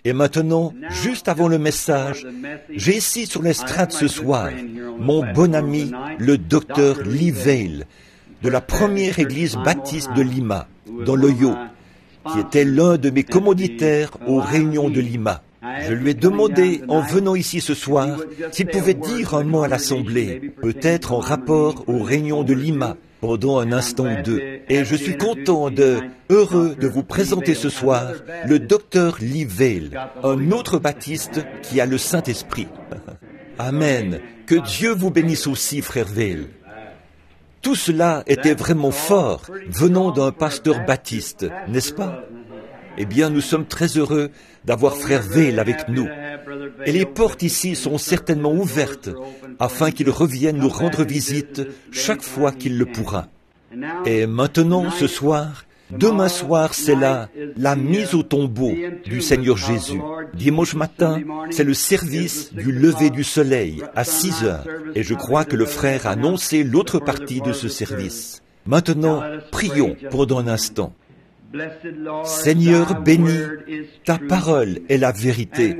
Et maintenant, juste avant le message, j'ai ici sur l'estrade ce soir mon bon ami, le docteur Lee Vail, de la première église baptiste de Lima, dans l'Ohio, qui était l'un de mes commanditaires aux réunions de Lima. Je lui ai demandé, en venant ici ce soir, s'il pouvait dire un mot à l'Assemblée, peut-être en rapport aux réunions de Lima, pendant un instant ou deux. Et je suis heureux de vous présenter ce soir le docteur Lee Vail, un autre baptiste qui a le Saint-Esprit. Amen. Que Dieu vous bénisse aussi, frère Vail. Tout cela était vraiment fort, venant d'un pasteur baptiste, n'est-ce pas? Eh bien, nous sommes très heureux d'avoir frère Vail avec nous. Et les portes ici sont certainement ouvertes, afin qu'il revienne nous rendre visite chaque fois qu'il le pourra. Et maintenant, ce soir, demain soir, c'est la mise au tombeau du Seigneur Jésus. Dimanche matin, c'est le service du lever du soleil à 6 heures. Et je crois que le frère a annoncé l'autre partie de ce service. Maintenant, prions pendant un instant. Seigneur béni, ta parole est la vérité.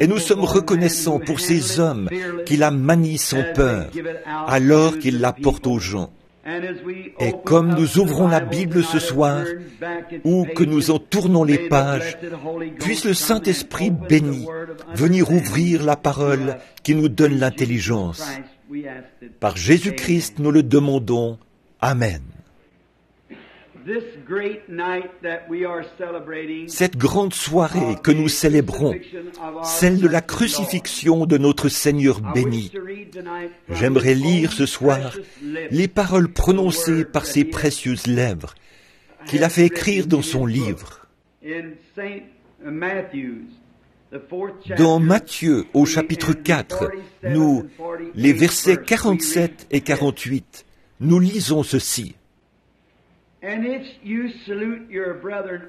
Et nous sommes reconnaissants pour ces hommes qui la manient sans peur, alors qu'ils la portent aux gens. Et comme nous ouvrons la Bible ce soir, ou que nous en tournons les pages, puisse le Saint-Esprit béni venir ouvrir la parole qui nous donne l'intelligence. Par Jésus-Christ, nous le demandons. Amen. Cette grande soirée que nous célébrons, celle de la crucifixion de notre Seigneur béni, j'aimerais lire ce soir les paroles prononcées par ses précieuses lèvres qu'il a fait écrire dans son livre. Dans Matthieu, au chapitre 4, les versets 47 et 48, nous lisons ceci.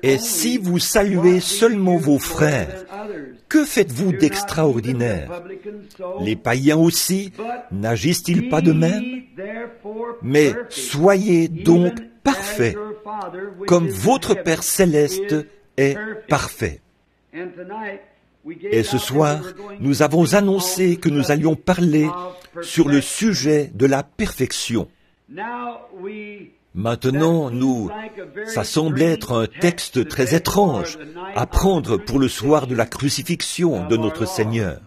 Et si vous saluez seulement vos frères, que faites-vous d'extraordinaire? Les païens aussi, n'agissent-ils pas de même? Mais soyez donc parfaits, comme votre Père céleste est parfait. Et ce soir, nous avons annoncé que nous allions parler sur le sujet de la perfection. Maintenant, ça semble être un texte très étrange à prendre pour le soir de la crucifixion de notre Seigneur.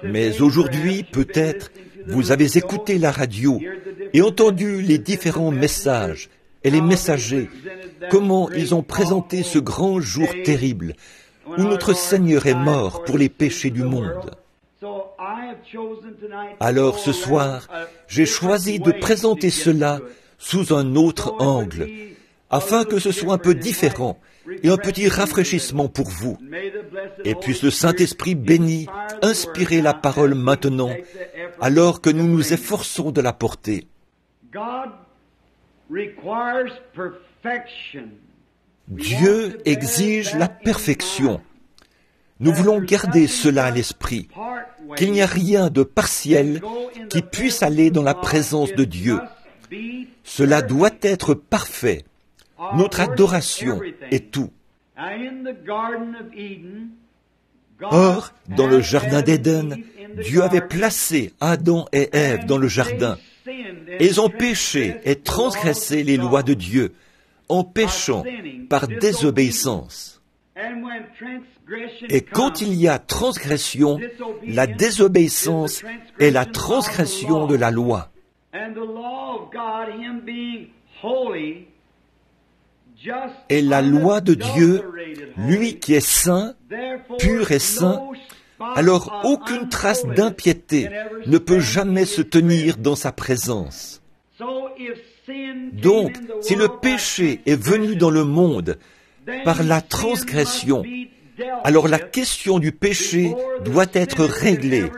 Mais aujourd'hui, peut-être, vous avez écouté la radio et entendu les différents messages et les messagers, comment ils ont présenté ce grand jour terrible où notre Seigneur est mort pour les péchés du monde. Alors ce soir, j'ai choisi de présenter cela sous un autre angle, afin que ce soit un peu différent et un petit rafraîchissement pour vous. Et puisse le Saint-Esprit béni inspirer la parole maintenant, alors que nous nous efforçons de la porter. Dieu exige la perfection. Nous voulons garder cela à l'esprit, qu'il n'y a rien de partiel qui puisse aller dans la présence de Dieu. Cela doit être parfait, notre adoration est tout. Or, dans le jardin d'Éden, Dieu avait placé Adam et Ève dans le jardin. Et ils ont péché et transgressé les lois de Dieu, en péchant par désobéissance. Et quand il y a transgression, la désobéissance est la transgression de la loi. Et la loi de Dieu, lui qui est saint, pur et saint, alors aucune trace d'impiété ne peut jamais se tenir dans sa présence. Donc, si le péché est venu dans le monde par la transgression, alors la question du péché doit être réglée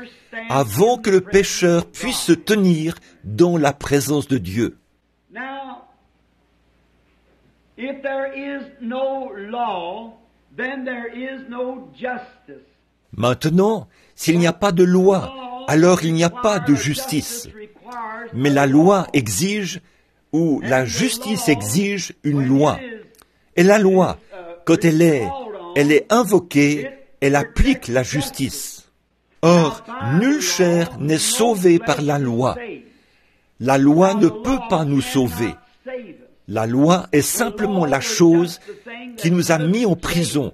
avant que le pécheur puisse se tenir dans la présence de Dieu. Maintenant, s'il n'y a pas de loi, alors il n'y a pas de justice. Mais la loi exige, ou la justice exige une loi. Et la loi, quand elle est invoquée, elle applique la justice. Or, nulle chair n'est sauvée par la loi. La loi ne peut pas nous sauver. La loi est simplement la chose qui nous a mis en prison,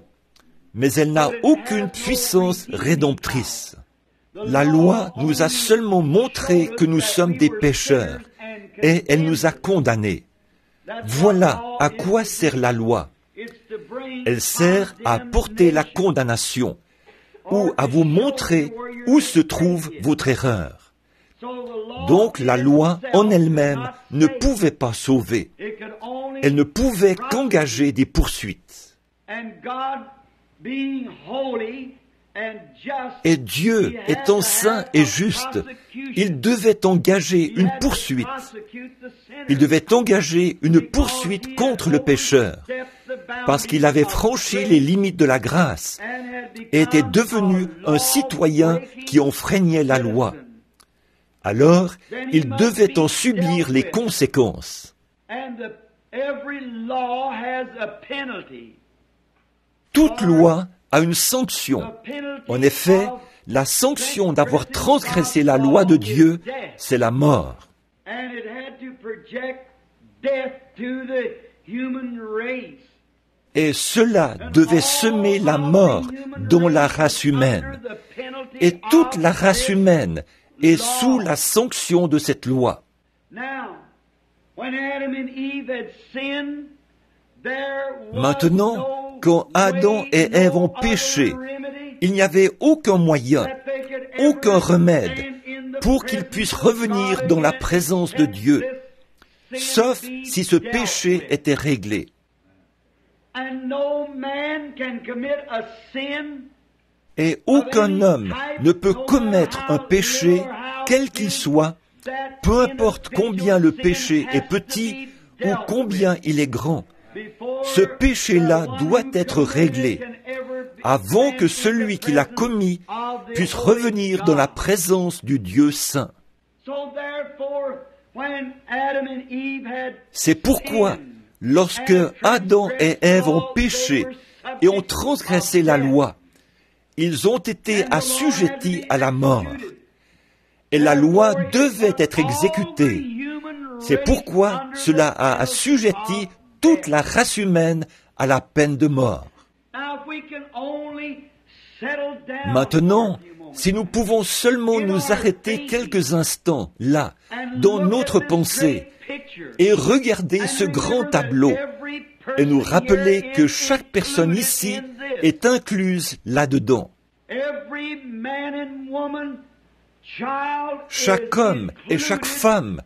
mais elle n'a aucune puissance rédemptrice. La loi nous a seulement montré que nous sommes des pécheurs, et elle nous a condamnés. Voilà à quoi sert la loi. Elle sert à porter la condamnation, ou à vous montrer où se trouve votre erreur. Donc la loi en elle-même ne pouvait pas sauver. Elle ne pouvait qu'engager des poursuites. Et Dieu étant saint et juste, il devait engager une poursuite. Il devait engager une poursuite contre le pécheur, parce qu'il avait franchi les limites de la grâce et était devenu un citoyen qui enfreignait la loi. Alors, il devait en subir les conséquences. Toute loi a une sanction. En effet, la sanction d'avoir transgressé la loi de Dieu, c'est la mort. Et cela devait semer la mort dans la race humaine. Et toute la race humaine est sous la sanction de cette loi. Maintenant, quand Adam et Ève ont péché, il n'y avait aucun moyen, aucun remède pour qu'ils puissent revenir dans la présence de Dieu, sauf si ce péché était réglé. Et aucun homme ne peut commettre un péché, quel qu'il soit, peu importe combien le péché est petit ou combien il est grand. Ce péché-là doit être réglé avant que celui qui l'a commis puisse revenir dans la présence du Dieu saint. C'est pourquoi, lorsque Adam et Ève ont péché et ont transgressé la loi, ils ont été assujettis à la mort. Et la loi devait être exécutée. C'est pourquoi cela a assujetti toute la race humaine à la peine de mort. Maintenant, si nous pouvons seulement nous arrêter quelques instants là, dans notre pensée, et regarder ce grand tableau, et nous rappeler que chaque personne ici est incluse là-dedans. Chaque homme et chaque femme,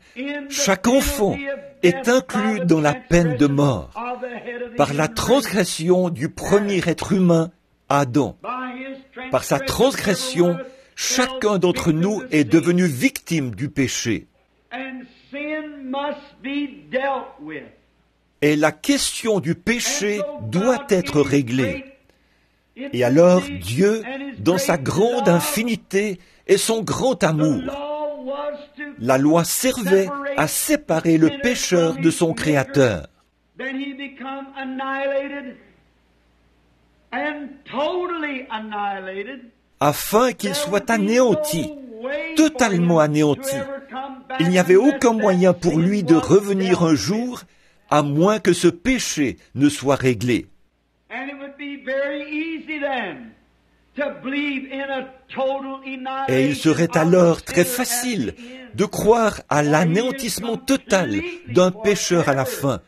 chaque enfant est inclus dans la peine de mort par la transgression du premier être humain, Adam. Par sa transgression, chacun d'entre nous est devenu victime du péché. Et la question du péché doit être réglée. Et alors Dieu, dans sa grande infinité et son grand amour, la loi servait à séparer le pécheur de son Créateur. Afin qu'il soit anéanti, totalement anéanti. Il n'y avait aucun moyen pour lui de revenir un jour, à moins que ce péché ne soit réglé. Et il serait alors très facile de croire à l'anéantissement total d'un pécheur à la fin,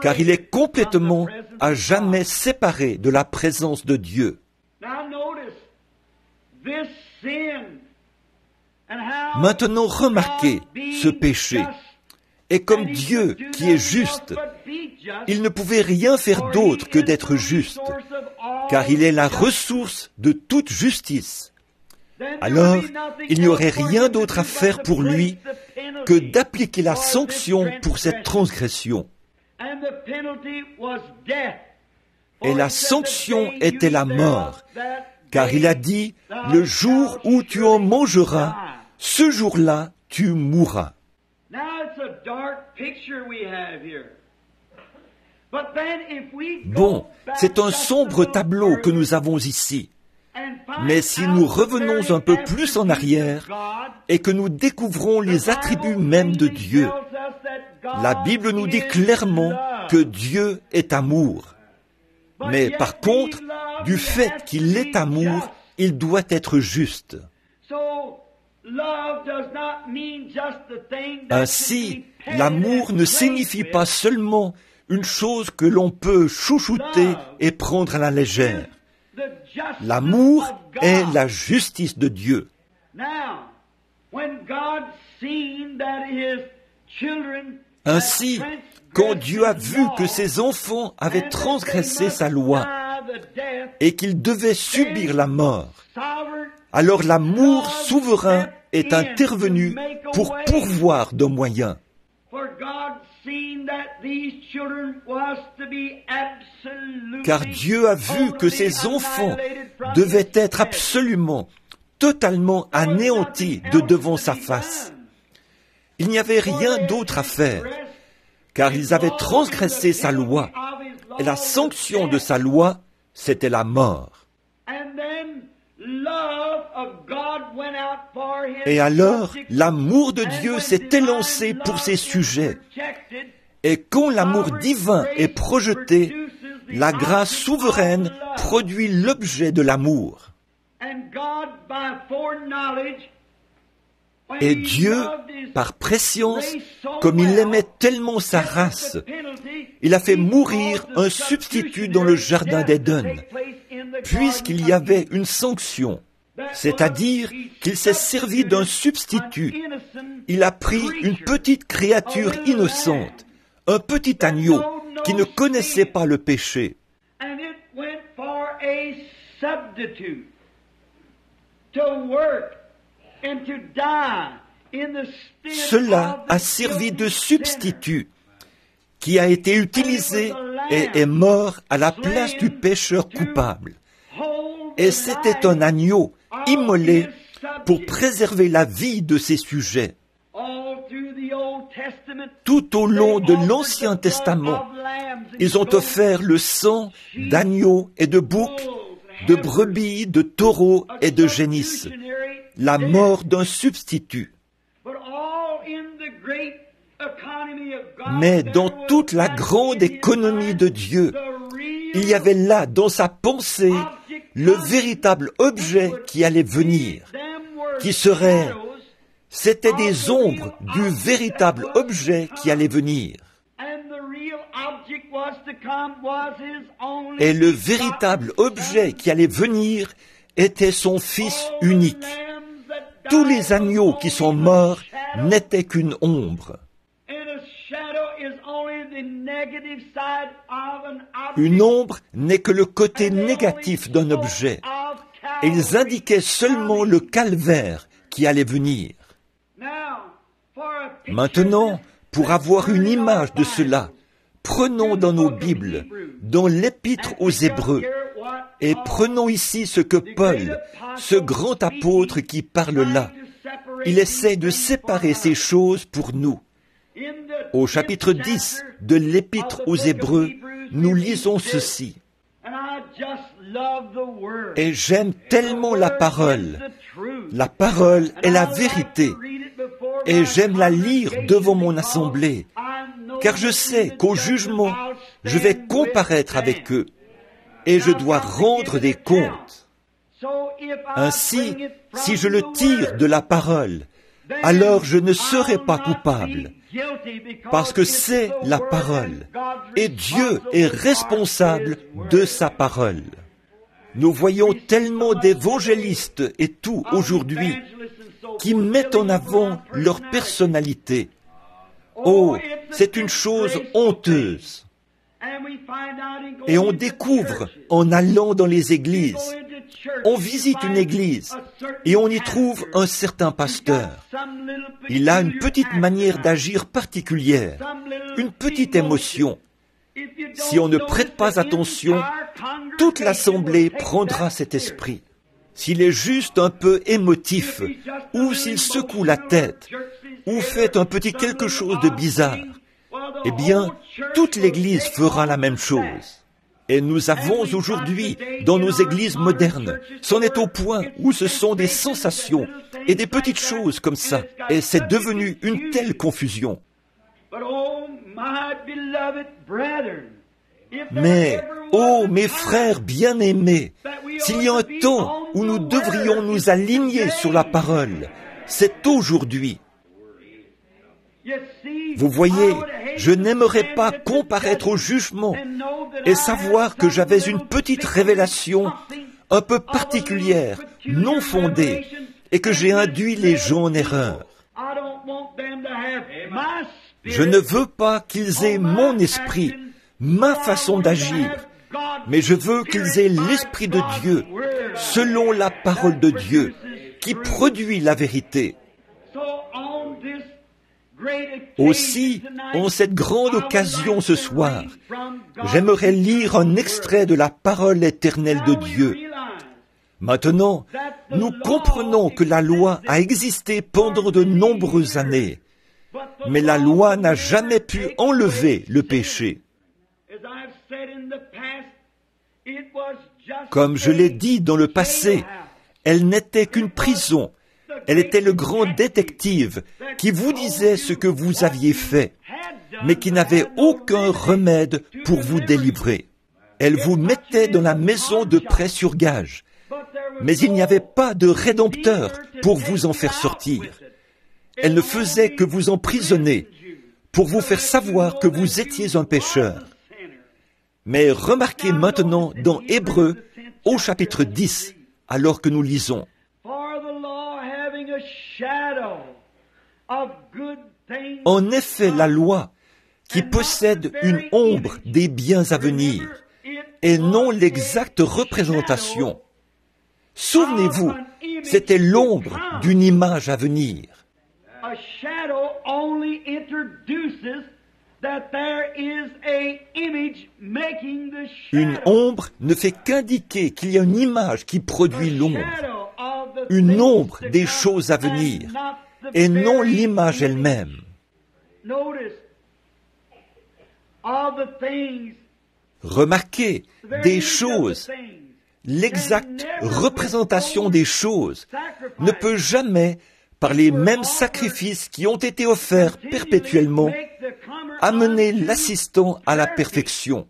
car il est complètement à jamais séparé de la présence de Dieu. Maintenant, remarquez ce péché. Et comme Dieu qui est juste, il ne pouvait rien faire d'autre que d'être juste, car il est la ressource de toute justice. Alors, il n'y aurait rien d'autre à faire pour lui que d'appliquer la sanction pour cette transgression. Et la sanction était la mort, car il a dit, « Le jour où tu en mangeras, ce jour-là, tu mourras. » Bon, c'est un sombre tableau que nous avons ici. Mais si nous revenons un peu plus en arrière et que nous découvrons les attributs mêmes de Dieu, la Bible nous dit clairement que Dieu est amour. Mais par contre, du fait qu'il est amour, il doit être juste. Ainsi, l'amour ne signifie pas seulement une chose que l'on peut chouchouter et prendre à la légère. L'amour est la justice de Dieu. Ainsi, quand Dieu a vu que ses enfants avaient transgressé sa loi et qu'ils devaient subir la mort, alors l'amour souverain est intervenu pour pourvoir d'un moyen. Car Dieu a vu que ses enfants devaient être absolument, totalement anéantis de devant sa face. Il n'y avait rien d'autre à faire, car ils avaient transgressé sa loi, et la sanction de sa loi, c'était la mort. Et alors, l'amour de Dieu s'est élancé pour ses sujets. Et quand l'amour divin est projeté, la grâce souveraine produit l'objet de l'amour. Et Dieu, par prescience, comme il aimait tellement sa race, il a fait mourir un substitut dans le jardin d'Éden, puisqu'il y avait une sanction, c'est-à-dire qu'il s'est servi d'un substitut. Il a pris une petite créature innocente, un petit agneau qui ne connaissait pas le péché. Cela a servi de substitut qui a été utilisé et est mort à la place du pécheur coupable. Et c'était un agneau immolé pour préserver la vie de ses sujets. Tout au long de l'Ancien Testament, ils ont offert le sang d'agneaux et de boucs, de brebis, de taureaux et de génisses, la mort d'un substitut. Mais dans toute la grande économie de Dieu, il y avait là, dans sa pensée, le véritable objet qui allait venir, qui serait, c'était des ombres du véritable objet qui allait venir. Et le véritable objet qui allait venir était son Fils unique. Tous les agneaux qui sont morts n'étaient qu'une ombre. Une ombre n'est que le côté négatif d'un objet. Et ils indiquaient seulement le calvaire qui allait venir. Maintenant, pour avoir une image de cela, prenons dans nos Bibles, dans l'Épître aux Hébreux, et prenons ici ce que Paul, ce grand apôtre qui parle là, il essaie de séparer ces choses pour nous. Au chapitre 10 de l'Épître aux Hébreux, nous lisons ceci. Et j'aime tellement la parole. La parole est la vérité. Et j'aime la lire devant mon assemblée, car je sais qu'au jugement, je vais comparaître avec eux, et je dois rendre des comptes. Ainsi, si je le tire de la parole, alors je ne serai pas coupable, parce que c'est la parole, et Dieu est responsable de sa parole. Nous voyons tellement d'évangélistes et tout aujourd'hui qui mettent en avant leur personnalité. Oh, c'est une chose honteuse. Et on découvre en allant dans les églises. On visite une église et on y trouve un certain pasteur. Il a une petite manière d'agir particulière, une petite émotion. Si on ne prête pas attention, toute l'assemblée prendra cet esprit. S'il est juste un peu émotif, ou s'il secoue la tête, ou fait un petit quelque chose de bizarre, eh bien, toute l'Église fera la même chose. Et nous avons aujourd'hui, dans nos églises modernes, c'en est au point où ce sont des sensations et des petites choses comme ça. Et c'est devenu une telle confusion. Mais, oh mes frères bien-aimés, s'il y a un temps où nous devrions nous aligner sur la parole, c'est aujourd'hui. Vous voyez, je n'aimerais pas comparaître au jugement et savoir que j'avais une petite révélation un peu particulière, non fondée, et que j'ai induit les gens en erreur. Je ne veux pas qu'ils aient mon esprit, ma façon d'agir, mais je veux qu'ils aient l'Esprit de Dieu, selon la parole de Dieu, qui produit la vérité. Aussi, en cette grande occasion ce soir, j'aimerais lire un extrait de la parole éternelle de Dieu. Maintenant, nous comprenons que la loi a existé pendant de nombreuses années, mais la loi n'a jamais pu enlever le péché. Comme je l'ai dit dans le passé, elle n'était qu'une prison. Elle était le grand détective qui vous disait ce que vous aviez fait, mais qui n'avait aucun remède pour vous délivrer. Elle vous mettait dans la maison de prêt sur gage, mais il n'y avait pas de rédempteur pour vous en faire sortir. Elle ne faisait que vous emprisonner pour vous faire savoir que vous étiez un pécheur. Mais remarquez maintenant dans Hébreux, au chapitre 10, alors que nous lisons. En effet, la loi, qui possède une ombre des biens à venir, et non l'exacte représentation. Souvenez-vous, c'était l'ombre d'une image à venir. Une ombre ne fait qu'indiquer qu'il y a une image qui produit l'ombre. Une ombre des choses à venir, et non l'image elle-même. Remarquez, des choses, l'exacte représentation des choses ne peut jamais, par les mêmes sacrifices qui ont été offerts perpétuellement, amener l'assistant à la perfection.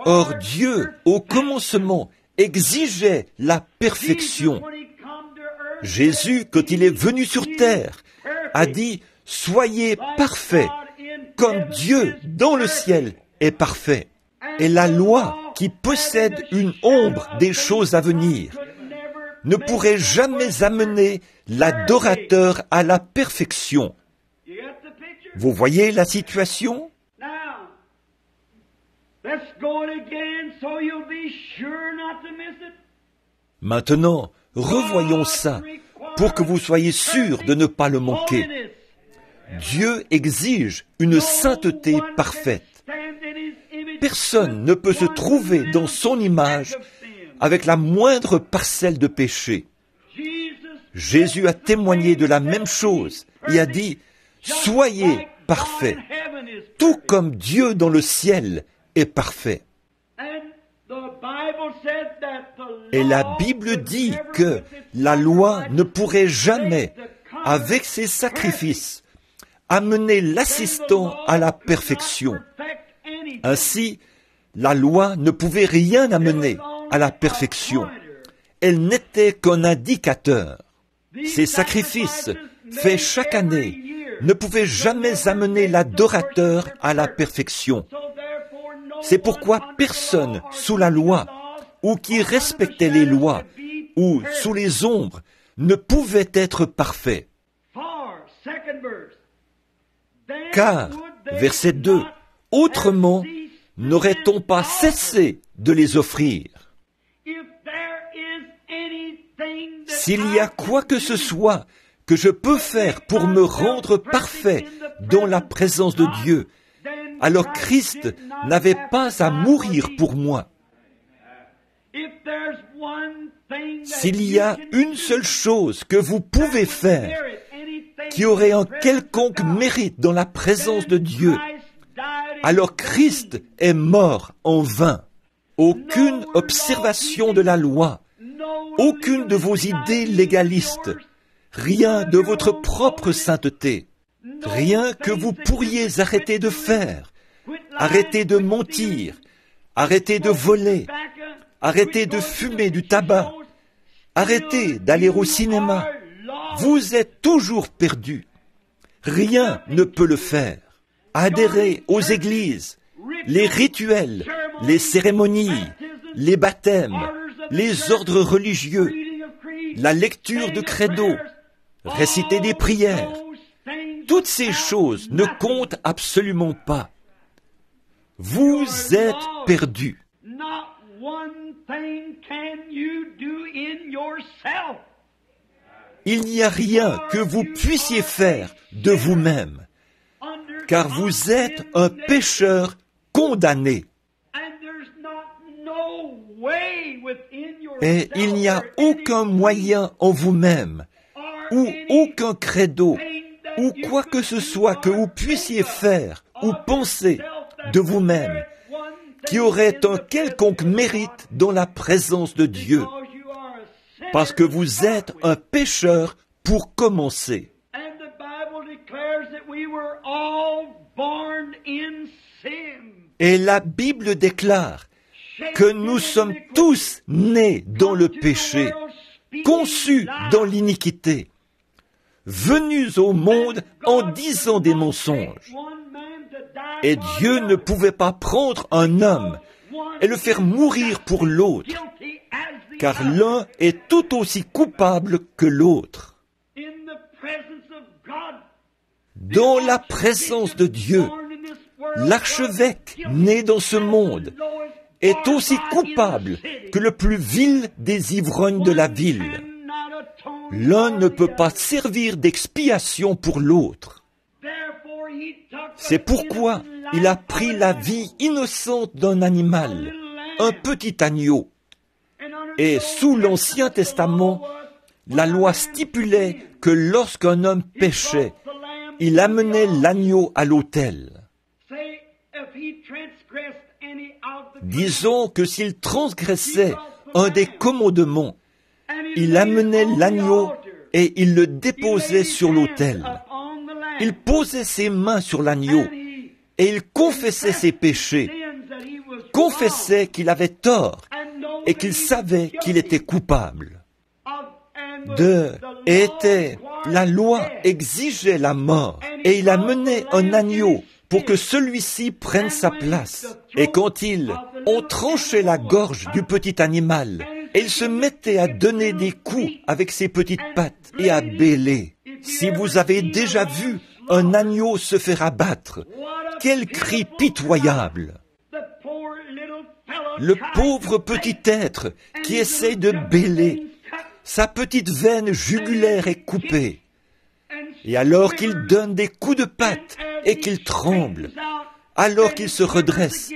Or Dieu, au commencement, exigeait la perfection. Jésus, quand il est venu sur terre, a dit « Soyez parfaits, comme Dieu dans le ciel est parfait. » Et la loi, qui possède une ombre des choses à venir, ne pourrait jamais amener l'adorateur à la perfection. Vous voyez la situation ? Maintenant, revoyons ça pour que vous soyez sûrs de ne pas le manquer. Dieu exige une sainteté parfaite. Personne ne peut se trouver dans son image avec la moindre parcelle de péché. Jésus a témoigné de la même chose et a dit « Soyez parfaits, tout comme Dieu dans le ciel est parfait. » Et la Bible dit que la loi ne pourrait jamais, avec ses sacrifices, amener l'assistant à la perfection. Ainsi, la loi ne pouvait rien amener à la perfection. Elle n'était qu'un indicateur. Ces sacrifices, faits chaque année, ne pouvaient jamais amener l'adorateur à la perfection. C'est pourquoi personne sous la loi, ou qui respectait les lois, ou sous les ombres, ne pouvait être parfait. Car, verset 2, autrement, n'aurait-on pas cessé de les offrir? S'il y a quoi que ce soit que je peux faire pour me rendre parfait dans la présence de Dieu, alors Christ n'avait pas à mourir pour moi. S'il y a une seule chose que vous pouvez faire qui aurait un quelconque mérite dans la présence de Dieu, alors Christ est mort en vain. Aucune observation de la loi, aucune de vos idées légalistes, rien de votre propre sainteté, rien que vous pourriez arrêter de faire, arrêter de mentir, arrêter de voler, arrêter de fumer du tabac, arrêter d'aller au cinéma. Vous êtes toujours perdu. Rien ne peut le faire. Adhérez aux églises, les rituels, les cérémonies, les baptêmes, les ordres religieux, la lecture de credo, réciter des prières. Toutes ces choses ne comptent absolument pas. Vous êtes perdu. Il n'y a rien que vous puissiez faire de vous-même, car vous êtes un pécheur condamné. Et il n'y a aucun moyen en vous-même, ou aucun credo, ou quoi que ce soit que vous puissiez faire ou penser de vous-même, qui aurait un quelconque mérite dans la présence de Dieu, parce que vous êtes un pécheur pour commencer. Et la Bible déclare que nous sommes tous nés dans le péché, conçus dans l'iniquité, venus au monde en disant des mensonges. Et Dieu ne pouvait pas prendre un homme et le faire mourir pour l'autre, car l'un est tout aussi coupable que l'autre. Dans la présence de Dieu, l'archevêque né dans ce monde est aussi coupable que le plus vil des ivrognes de la ville. L'un ne peut pas servir d'expiation pour l'autre. C'est pourquoi il a pris la vie innocente d'un animal, un petit agneau. Et sous l'Ancien Testament, la loi stipulait que lorsqu'un homme péchait, il amenait l'agneau à l'autel. Disons que s'il transgressait un des commandements, il amenait l'agneau et il le déposait sur l'autel. Il posait ses mains sur l'agneau et il confessait ses péchés, confessait qu'il avait tort et qu'il savait qu'il était coupable. La loi exigeait la mort et il amenait un agneau pour que celui-ci prenne sa place. Et quand on tranchait la gorge du petit animal, et il se mettait à donner des coups avec ses petites pattes et à bêler. Si vous avez déjà vu un agneau se faire abattre, quel cri pitoyable! Le pauvre petit être qui essaie de bêler, sa petite veine jugulaire est coupée. Et alors qu'il donne des coups de patte et qu'il tremble, alors qu'il se redresse,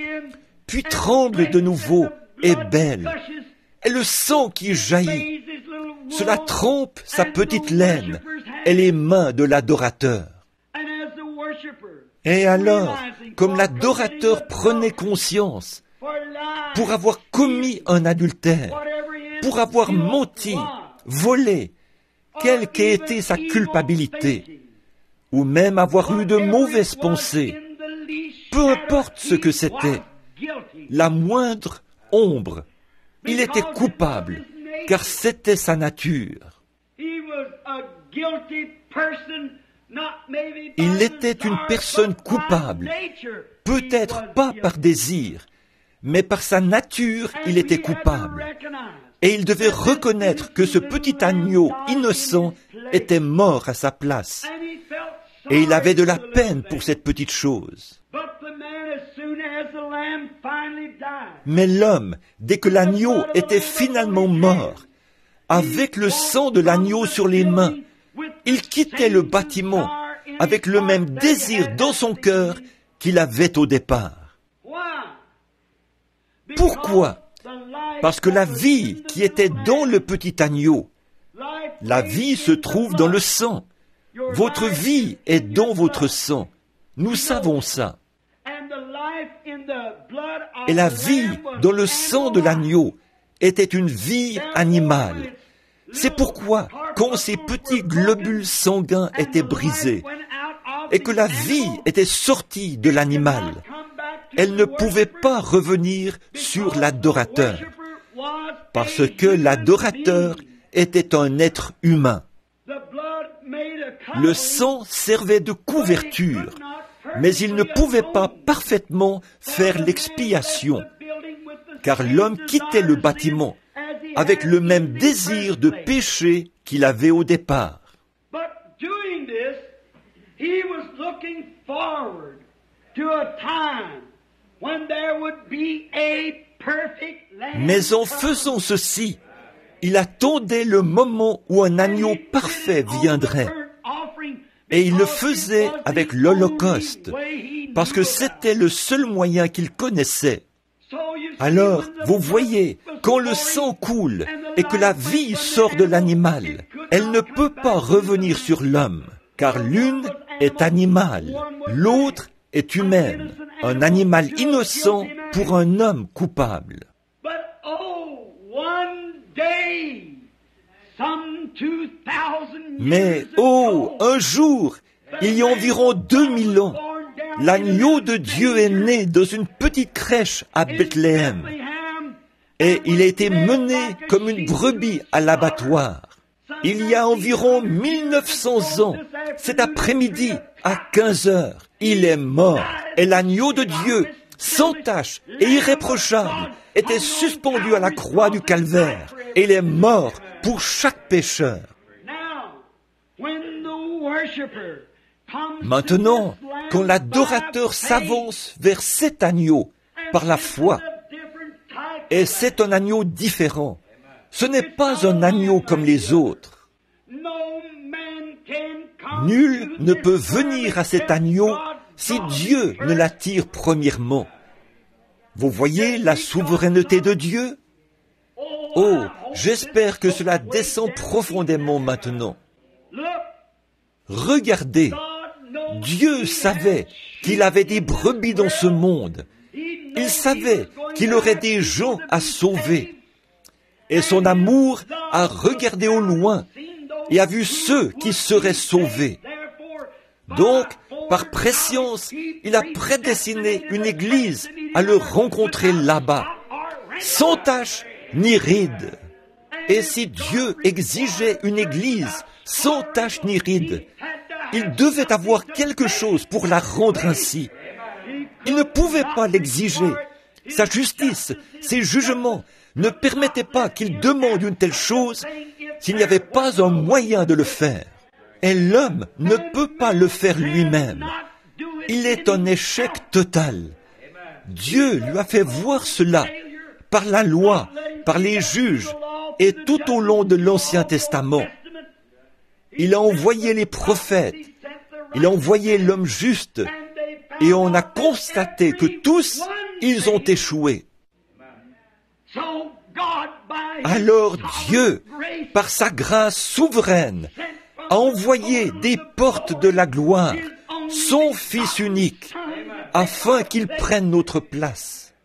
puis tremble de nouveau et bêle, et le sang qui jaillit, cela trempe sa petite laine et les mains de l'adorateur. Et alors, comme l'adorateur prenait conscience, pour avoir commis un adultère, pour avoir menti, volé, quelle qu'ait été sa culpabilité, ou même avoir eu de mauvaises pensées, peu importe ce que c'était, la moindre ombre, il était coupable, car c'était sa nature. Il était une personne coupable, peut-être pas par désir, mais par sa nature, il était coupable. Et il devait reconnaître que ce petit agneau innocent était mort à sa place. Et il avait de la peine pour cette petite chose. Mais l'homme, dès que l'agneau était finalement mort, avec le sang de l'agneau sur les mains, il quittait le bâtiment avec le même désir dans son cœur qu'il avait au départ. Pourquoi? Parce que la vie qui était dans le petit agneau, la vie se trouve dans le sang. Votre vie est dans votre sang. Nous savons ça. Et la vie dans le sang de l'agneau était une vie animale. C'est pourquoi, quand ces petits globules sanguins étaient brisés et que la vie était sortie de l'animal, elle ne pouvait pas revenir sur l'adorateur, parce que l'adorateur était un être humain. Le sang servait de couverture, mais il ne pouvait pas parfaitement faire l'expiation, car l'homme quittait le bâtiment avec le même désir de péché qu'il avait au départ. Mais en faisant ceci, il attendait le moment où un agneau parfait viendrait. Et il le faisait avec l'Holocauste, parce que c'était le seul moyen qu'il connaissait. Alors, vous voyez, quand le sang coule et que la vie sort de l'animal, elle ne peut pas revenir sur l'homme, car l'une est animale, l'autre est humaine, un animal innocent pour un homme coupable. Mais, un jour, il y a environ 2000 ans, l'agneau de Dieu est né dans une petite crèche à Bethléem. Et il a été mené comme une brebis à l'abattoir. Il y a environ 1900 ans, cet après-midi, à 15 heures, il est mort. Et l'agneau de Dieu, sans tache et irréprochable, était suspendu à la croix du calvaire. Et il est mort pour chaque pécheur. Maintenant, quand l'adorateur s'avance vers cet agneau par la foi, et c'est un agneau différent, ce n'est pas un agneau comme les autres. Nul ne peut venir à cet agneau si Dieu ne l'attire premièrement. Vous voyez la souveraineté de Dieu? Oh, j'espère que cela descend profondément maintenant. Regardez, Dieu savait qu'il avait des brebis dans ce monde. Il savait qu'il aurait des gens à sauver. Et son amour a regardé au loin et a vu ceux qui seraient sauvés. Donc, par prescience, il a prédestiné une église à le rencontrer là-bas, sans tache ni ride. Et si Dieu exigeait une église sans tache ni ride, il devait avoir quelque chose pour la rendre ainsi. Il ne pouvait pas l'exiger. Sa justice, ses jugements ne permettaient pas qu'il demande une telle chose s'il n'y avait pas un moyen de le faire. Et l'homme ne peut pas le faire lui-même. Il est un échec total. Dieu lui a fait voir cela par la loi, par les juges et tout au long de l'Ancien Testament. Il a envoyé les prophètes, il a envoyé l'homme juste, et on a constaté que tous, ils ont échoué. Alors Dieu, par sa grâce souveraine, a envoyé des portes de la gloire, son Fils unique, afin qu'il prenne notre place.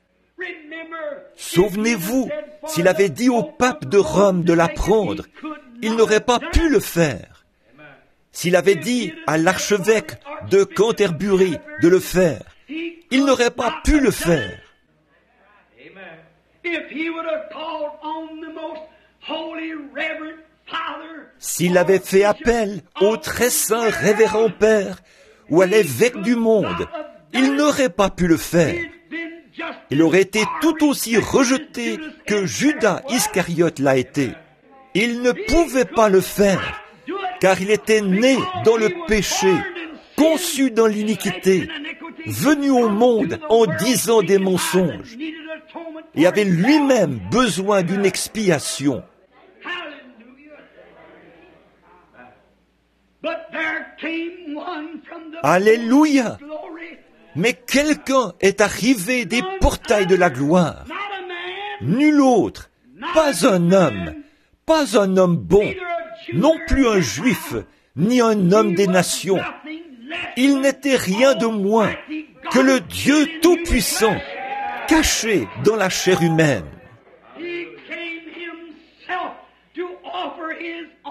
Souvenez-vous, s'il avait dit au pape de Rome de la prendre, il n'aurait pas pu le faire. S'il avait dit à l'archevêque de Canterbury de le faire, il n'aurait pas pu le faire. S'il avait fait appel au très saint révérend Père ou à l'évêque du monde, il n'aurait pas pu le faire. Il aurait été tout aussi rejeté que Judas Iscariote l'a été. Il ne pouvait pas le faire, car il était né dans le péché, conçu dans l'iniquité, venu au monde en disant des mensonges, et avait lui-même besoin d'une expiation. Alléluia! Mais quelqu'un est arrivé des portails de la gloire. Nul autre, pas un homme bon, non plus un juif, ni un homme des nations. Il n'était rien de moins que le Dieu Tout-Puissant, caché dans la chair humaine.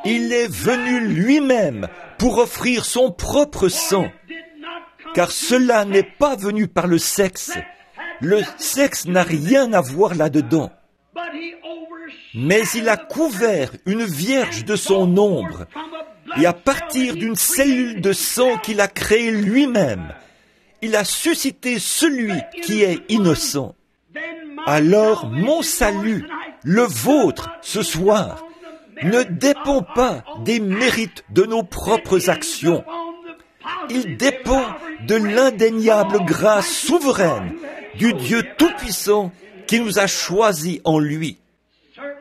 Il est venu lui-même pour offrir son propre sang, car cela n'est pas venu par le sexe. Le sexe n'a rien à voir là-dedans. Mais il a couvert une vierge de son ombre, et à partir d'une cellule de sang qu'il a créée lui-même, il a suscité celui qui est innocent. Alors mon salut, le vôtre, ce soir, ne dépend pas des mérites de nos propres actions. Il dépend de l'indéniable grâce souveraine du Dieu Tout-Puissant qui nous a choisis en lui.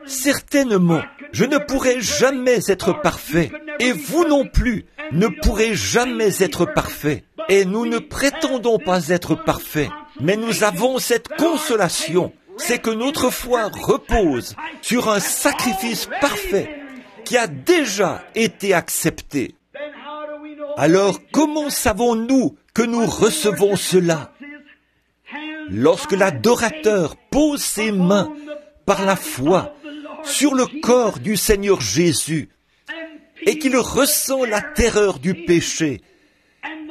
Certainement, je ne pourrai jamais être parfait, et vous non plus ne pourrez jamais être parfait. Et nous ne prétendons pas être parfaits, mais nous avons cette consolation, c'est que notre foi repose sur un sacrifice parfait qui a déjà été accepté. Alors, comment savons-nous que nous recevons cela? Lorsque l'adorateur pose ses mains par la foi sur le corps du Seigneur Jésus et qu'il ressent la terreur du péché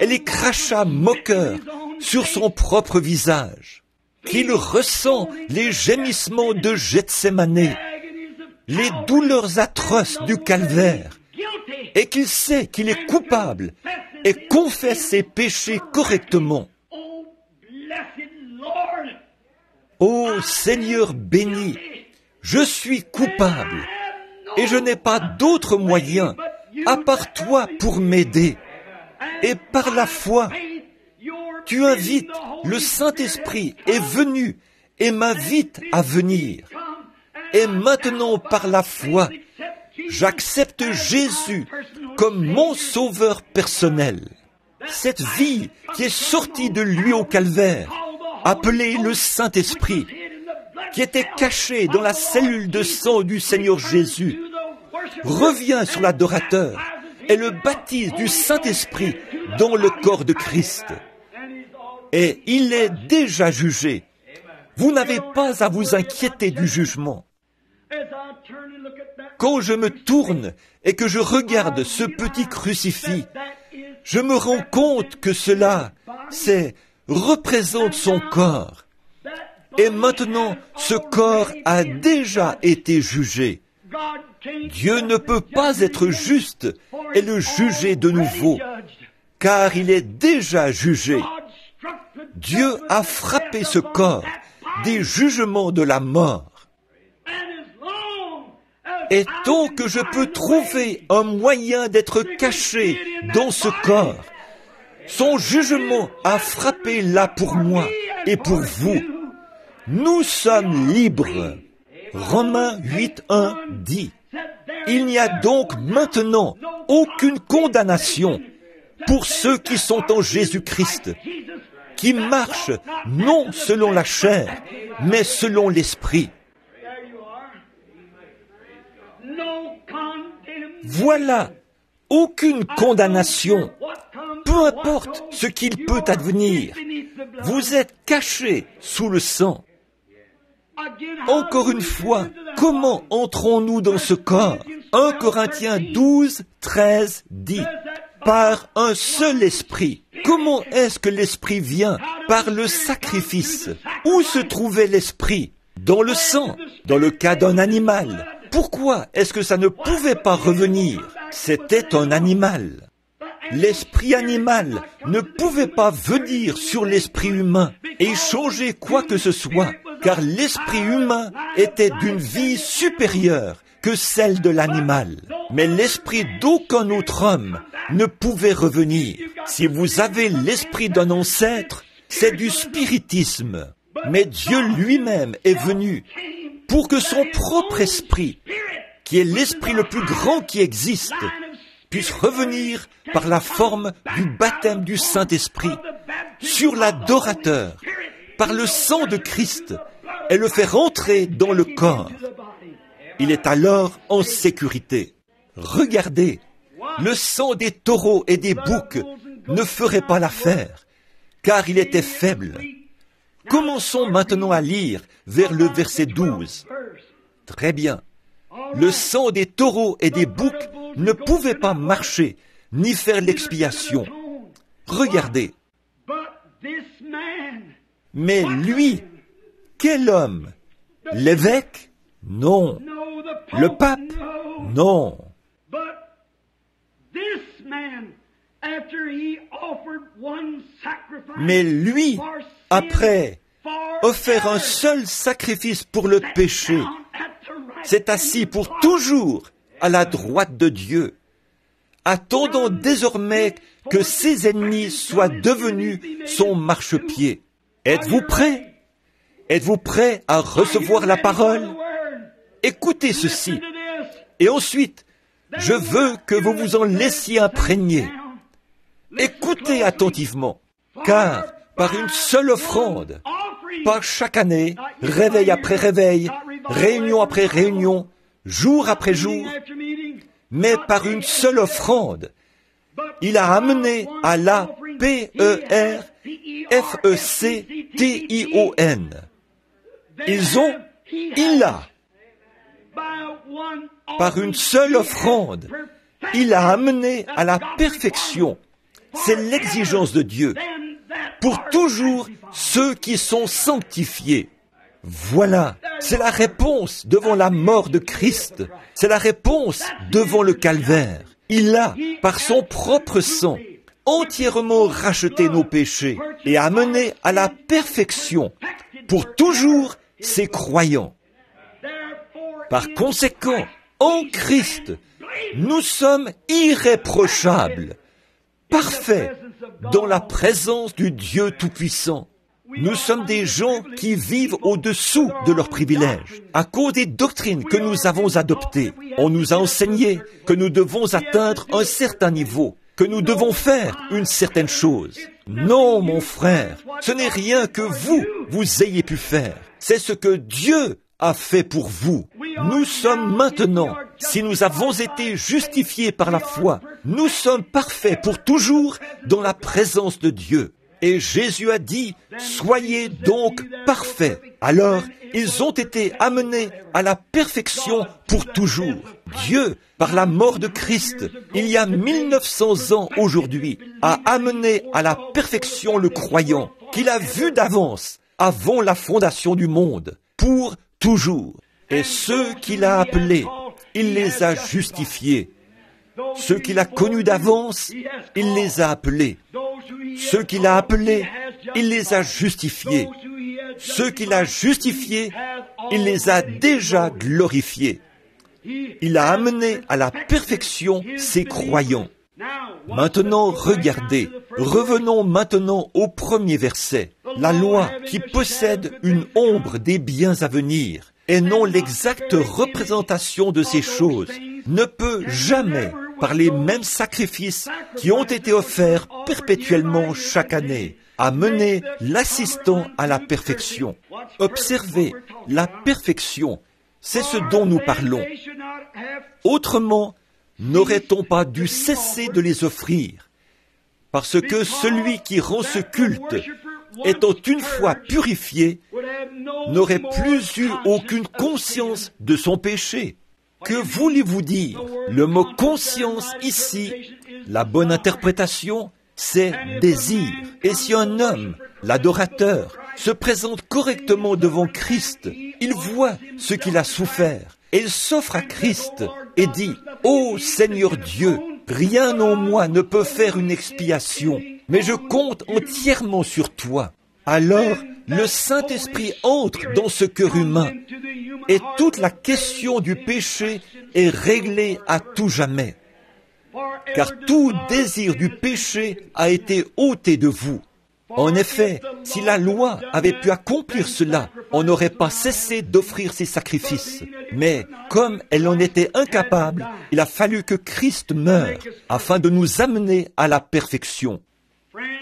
et les crachats moqueurs sur son propre visage, qu'il ressent les gémissements de Gethsémané, les douleurs atroces du calvaire, et qu'il sait qu'il est coupable et confesse ses péchés correctement. Ô Seigneur béni, je suis coupable et je n'ai pas d'autre moyen à part toi pour m'aider. Et par la foi, tu invites, le Saint-Esprit est venu et m'invite à venir. Et maintenant, par la foi, j'accepte Jésus comme mon sauveur personnel. Cette vie qui est sortie de lui au calvaire, appelée le Saint-Esprit, qui était cachée dans la cellule de sang du Seigneur Jésus, revient sur l'adorateur et le baptise du Saint-Esprit dans le corps de Christ. Et il est déjà jugé. Vous n'avez pas à vous inquiéter du jugement. Quand je me tourne et que je regarde ce petit crucifix, je me rends compte que cela, représente son corps. Et maintenant, ce corps a déjà été jugé. Dieu ne peut pas être juste et le juger de nouveau, car il est déjà jugé. Dieu a frappé ce corps des jugements de la mort. Et tant que je peux trouver un moyen d'être caché dans ce corps, son jugement a frappé là pour moi et pour vous. Nous sommes libres. Romains 8:1 dit, « Il n'y a donc maintenant aucune condamnation pour ceux qui sont en Jésus-Christ, qui marchent non selon la chair, mais selon l'Esprit. » Voilà, aucune condamnation, peu importe ce qu'il peut advenir. Vous êtes cachés sous le sang. Encore une fois, comment entrons-nous dans ce corps? 1 Corinthiens 12:13 dit, « Par un seul esprit. » Comment est-ce que l'esprit vient? Par le sacrifice. Où se trouvait l'esprit? Dans le sang, dans le cas d'un animal. Pourquoi est-ce que ça ne pouvait pas revenir? C'était un animal. L'esprit animal ne pouvait pas venir sur l'esprit humain et changer quoi que ce soit, car l'esprit humain était d'une vie supérieure que celle de l'animal. Mais l'esprit d'aucun autre homme ne pouvait revenir. Si vous avez l'esprit d'un ancêtre, c'est du spiritisme. Mais Dieu lui-même est venu pour que son propre esprit, qui est l'esprit le plus grand qui existe, puisse revenir par la forme du baptême du Saint-Esprit sur l'adorateur, par le sang de Christ, et le faire entrer dans le corps. Il est alors en sécurité. Regardez, Le sang des taureaux et des boucs ne ferait pas l'affaire, car il était faible. Commençons maintenant à lire vers le verset 12. Très bien. Le sang des taureaux et des boucs ne pouvait pas marcher, ni faire l'expiation. Regardez. Mais lui, quel homme? L'évêque? Non. Le pape? Non. Mais lui, après offert un seul sacrifice pour le péché, s'est assis pour toujours à la droite de Dieu, attendant désormais que ses ennemis soient devenus son marchepied. Êtes-vous prêts? Êtes-vous prêts à recevoir la parole? Écoutez ceci. Et ensuite, je veux que vous vous en laissiez imprégner. Écoutez attentivement, car par une seule offrande, pas chaque année, réveil après réveil, réunion après réunion, jour après jour, mais par une seule offrande, il a amené à la P-E-R-F-E-C-T-I-O-N. Il a, par une seule offrande, il a amené à la perfection. C'est l'exigence de Dieu. Pour toujours ceux qui sont sanctifiés. Voilà, c'est la réponse devant la mort de Christ. C'est la réponse devant le calvaire. Il a, par son propre sang, entièrement racheté nos péchés et amené à la perfection pour toujours ses croyants. Par conséquent, en Christ, nous sommes irréprochables, parfaits, dans la présence du Dieu Tout-Puissant. Nous sommes des gens qui vivent au-dessous de leurs privilèges. À cause des doctrines que nous avons adoptées, on nous a enseigné que nous devons atteindre un certain niveau, que nous devons faire une certaine chose. Non, mon frère, ce n'est rien que vous ayez pu faire. C'est ce que Dieu a fait pour vous. Nous sommes maintenant, si nous avons été justifiés par la foi, nous sommes parfaits pour toujours dans la présence de Dieu. Et Jésus a dit, soyez donc parfaits. Alors, ils ont été amenés à la perfection pour toujours. Dieu, par la mort de Christ, il y a 1900 ans aujourd'hui, a amené à la perfection le croyant, qu'il a vu d'avance, avant la fondation du monde, pour toujours. Et ceux qu'il a appelés, il les a justifiés. Ceux qu'il a connus d'avance, il les a appelés. Ceux qu'il a appelés, il les a justifiés. Ceux qu'il a justifiés, il les a déjà glorifiés. Il a amené à la perfection ses croyants. Maintenant, regardez, revenons maintenant au premier verset. La loi qui possède une ombre des biens à venir, et non l'exacte représentation de ces choses, ne peut jamais, par les mêmes sacrifices qui ont été offerts perpétuellement chaque année, amener l'assistant à la perfection. Observez, la perfection, c'est ce dont nous parlons. Autrement, n'aurait-on pas dû cesser de les offrir? Parce que celui qui rend ce culte, étant une fois purifié, n'aurait plus eu aucune conscience de son péché. Que voulez-vous dire? Le mot conscience ici, la bonne interprétation, c'est désir. Et si un homme, l'adorateur, se présente correctement devant Christ, il voit ce qu'il a souffert, et il s'offre à Christ et dit, « Ô Seigneur Dieu, rien en moi ne peut faire une expiation, mais je compte entièrement sur toi. » Alors, le Saint-Esprit entre dans ce cœur humain, et toute la question du péché est réglée à tout jamais. Car tout désir du péché a été ôté de vous. En effet, si la loi avait pu accomplir cela, on n'aurait pas cessé d'offrir ces sacrifices. Mais comme elle en était incapable, il a fallu que Christ meure afin de nous amener à la perfection.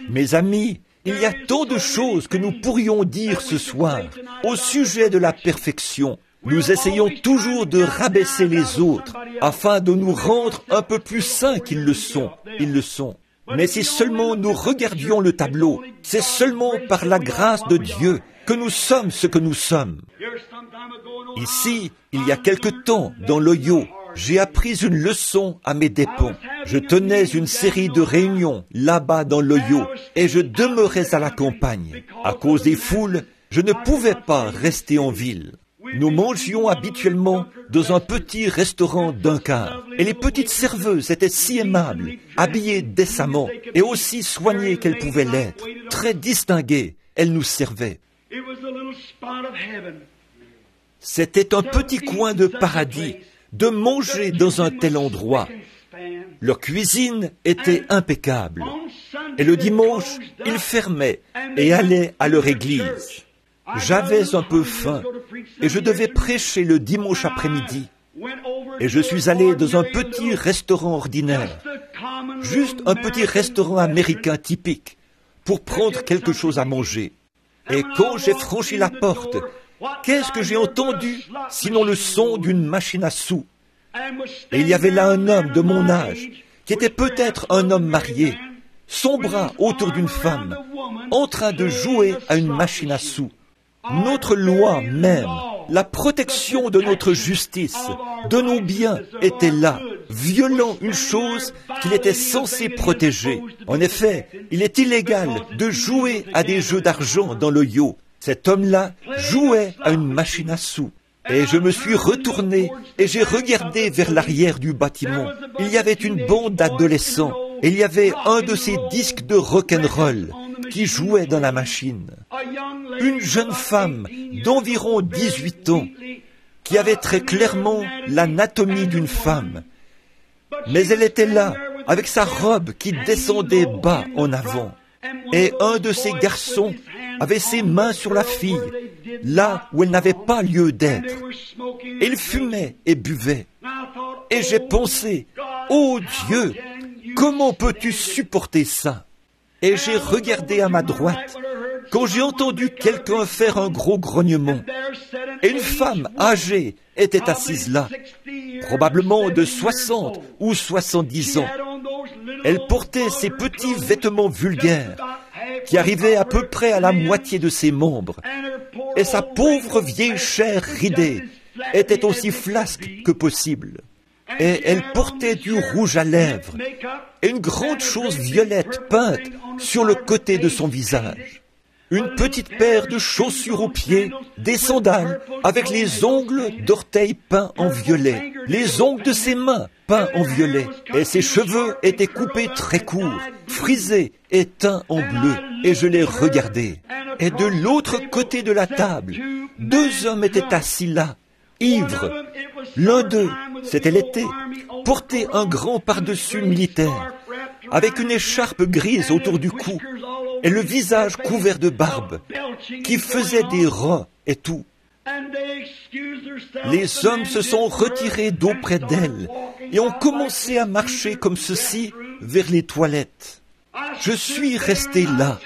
Mes amis, il y a tant de choses que nous pourrions dire ce soir au sujet de la perfection. Nous essayons toujours de rabaisser les autres afin de nous rendre un peu plus saints qu'ils le sont. Ils le sont. Mais si seulement nous regardions le tableau, c'est seulement par la grâce de Dieu que nous sommes ce que nous sommes. Ici, il y a quelque temps, dans l'Ohio, j'ai appris une leçon à mes dépens. Je tenais une série de réunions là-bas dans l'Ohio et je demeurais à la campagne. À cause des foules, je ne pouvais pas rester en ville. Nous mangions habituellement dans un petit restaurant d'un quart. Et les petites serveuses étaient si aimables, habillées décemment et aussi soignées qu'elles pouvaient l'être. Très distinguées, elles nous servaient. C'était un petit coin de paradis de manger dans un tel endroit. Leur cuisine était impeccable. Et le dimanche, ils fermaient et allaient à leur église. J'avais un peu faim et je devais prêcher le dimanche après-midi. Et je suis allé dans un petit restaurant ordinaire, juste un petit restaurant américain typique, pour prendre quelque chose à manger. Et quand j'ai franchi la porte, qu'est-ce que j'ai entendu sinon le son d'une machine à sous? Et il y avait là un homme de mon âge, qui était peut-être un homme marié, son bras autour d'une femme, en train de jouer à une machine à sous. Notre loi même, la protection de notre justice, de nos biens était là, violant une chose qu'il était censé protéger. En effet, il est illégal de jouer à des jeux d'argent dans l'Ohio. Cet homme-là jouait à une machine à sous. Et je me suis retourné et j'ai regardé vers l'arrière du bâtiment. Il y avait une bande d'adolescents et il y avait un de ces disques de rock'n'roll qui jouait dans la machine. Une jeune femme d'environ 18 ans qui avait très clairement l'anatomie d'une femme. Mais elle était là avec sa robe qui descendait bas en avant. Et un de ces garçons avait ses mains sur la fille, là où elle n'avait pas lieu d'être. Et il fumait et buvait. Et j'ai pensé, ô Dieu, comment peux-tu supporter ça? Et j'ai regardé à ma droite, quand j'ai entendu quelqu'un faire un gros grognement. Et une femme âgée était assise là, probablement de 60 ou 70 ans. Elle portait ses petits vêtements vulgaires, qui arrivaient à peu près à la moitié de ses membres. Et sa pauvre vieille chair ridée était aussi flasque que possible. Et elle portait du rouge à lèvres et une grande chose violette peinte sur le côté de son visage. Une petite paire de chaussures aux pieds, des sandales avec les ongles d'orteil peints en violet, les ongles de ses mains peints en violet, et ses cheveux étaient coupés très courts, frisés et teints en bleu, et je les regardais. Et de l'autre côté de la table, deux hommes étaient assis là, ivres. L'un d'eux, c'était l'été, portait un grand pardessus militaire, avec une écharpe grise autour du cou, et le visage couvert de barbe, qui faisait des ronds et tout. Les hommes se sont retirés d'auprès d'elle et ont commencé à marcher comme ceci vers les toilettes. Je suis resté là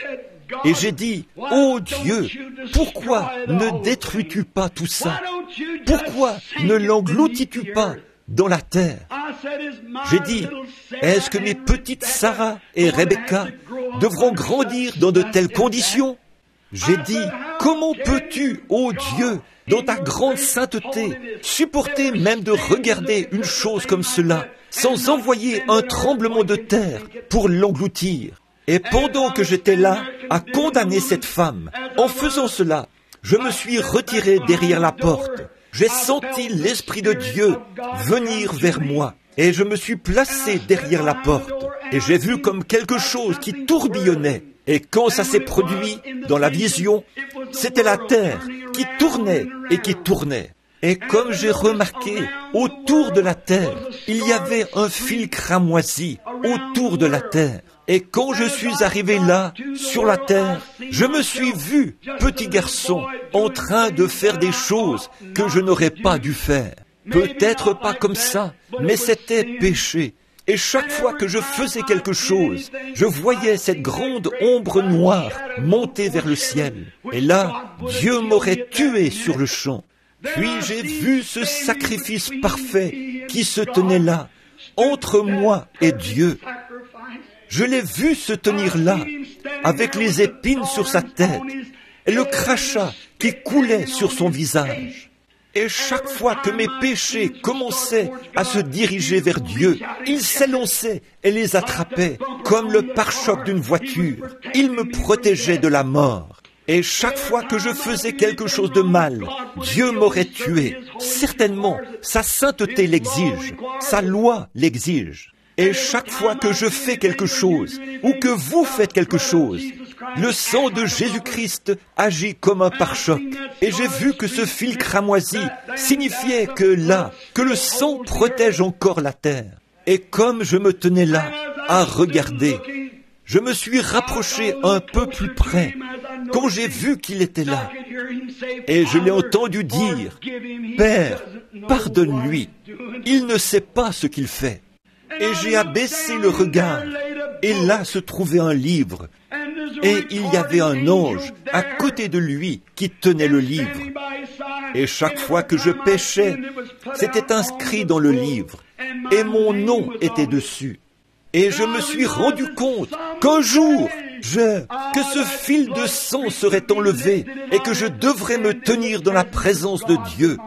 et j'ai dit, « Oh Dieu, pourquoi ne détruis-tu pas tout ça? Pourquoi ne l'engloutis-tu pas dans la terre? » J'ai dit, est-ce que mes petites Sarah et Rebecca devront grandir dans de telles conditions? J'ai dit, comment peux-tu, ô Dieu, dans ta grande sainteté, supporter même de regarder une chose comme cela, sans envoyer un tremblement de terre pour l'engloutir? Et pendant que j'étais là à condamner cette femme, en faisant cela, je me suis retiré derrière la porte. J'ai senti l'Esprit de Dieu venir vers moi. Et je me suis placé derrière la porte. Et j'ai vu comme quelque chose qui tourbillonnait. Et quand ça s'est produit dans la vision, c'était la terre qui tournait et qui tournait. Et comme j'ai remarqué, autour de la terre, il y avait un fil cramoisi autour de la terre. Et quand je suis arrivé là, sur la terre, je me suis vu, petit garçon, en train de faire des choses que je n'aurais pas dû faire. Peut-être pas comme ça, mais c'était péché. Et chaque fois que je faisais quelque chose, je voyais cette grande ombre noire monter vers le ciel. Et là, Dieu m'aurait tué sur le champ. Puis j'ai vu ce sacrifice parfait qui se tenait là, entre moi et Dieu. Je l'ai vu se tenir là, avec les épines sur sa tête, et le crachat qui coulait sur son visage. Et chaque fois que mes péchés commençaient à se diriger vers Dieu, il s'élançait et les attrapait, comme le pare-choc d'une voiture. Il me protégeait de la mort. Et chaque fois que je faisais quelque chose de mal, Dieu m'aurait tué. Certainement, sa sainteté l'exige, sa loi l'exige. Et chaque fois que je fais quelque chose, ou que vous faites quelque chose, le sang de Jésus-Christ agit comme un pare-choc. Et j'ai vu que ce fil cramoisi signifiait que le sang protège encore la terre. Et comme je me tenais là, à regarder, je me suis rapproché un peu plus près, quand j'ai vu qu'il était là. Et je l'ai entendu dire, « Père, pardonne-lui, il ne sait pas ce qu'il fait. » Et j'ai abaissé le regard, et là se trouvait un livre, et il y avait un ange à côté de lui qui tenait le livre. Et chaque fois que je péchais, c'était inscrit dans le livre, et mon nom était dessus. Et je me suis rendu compte qu'un jour, que ce fil de sang serait enlevé et que je devrais me tenir dans la présence de Dieu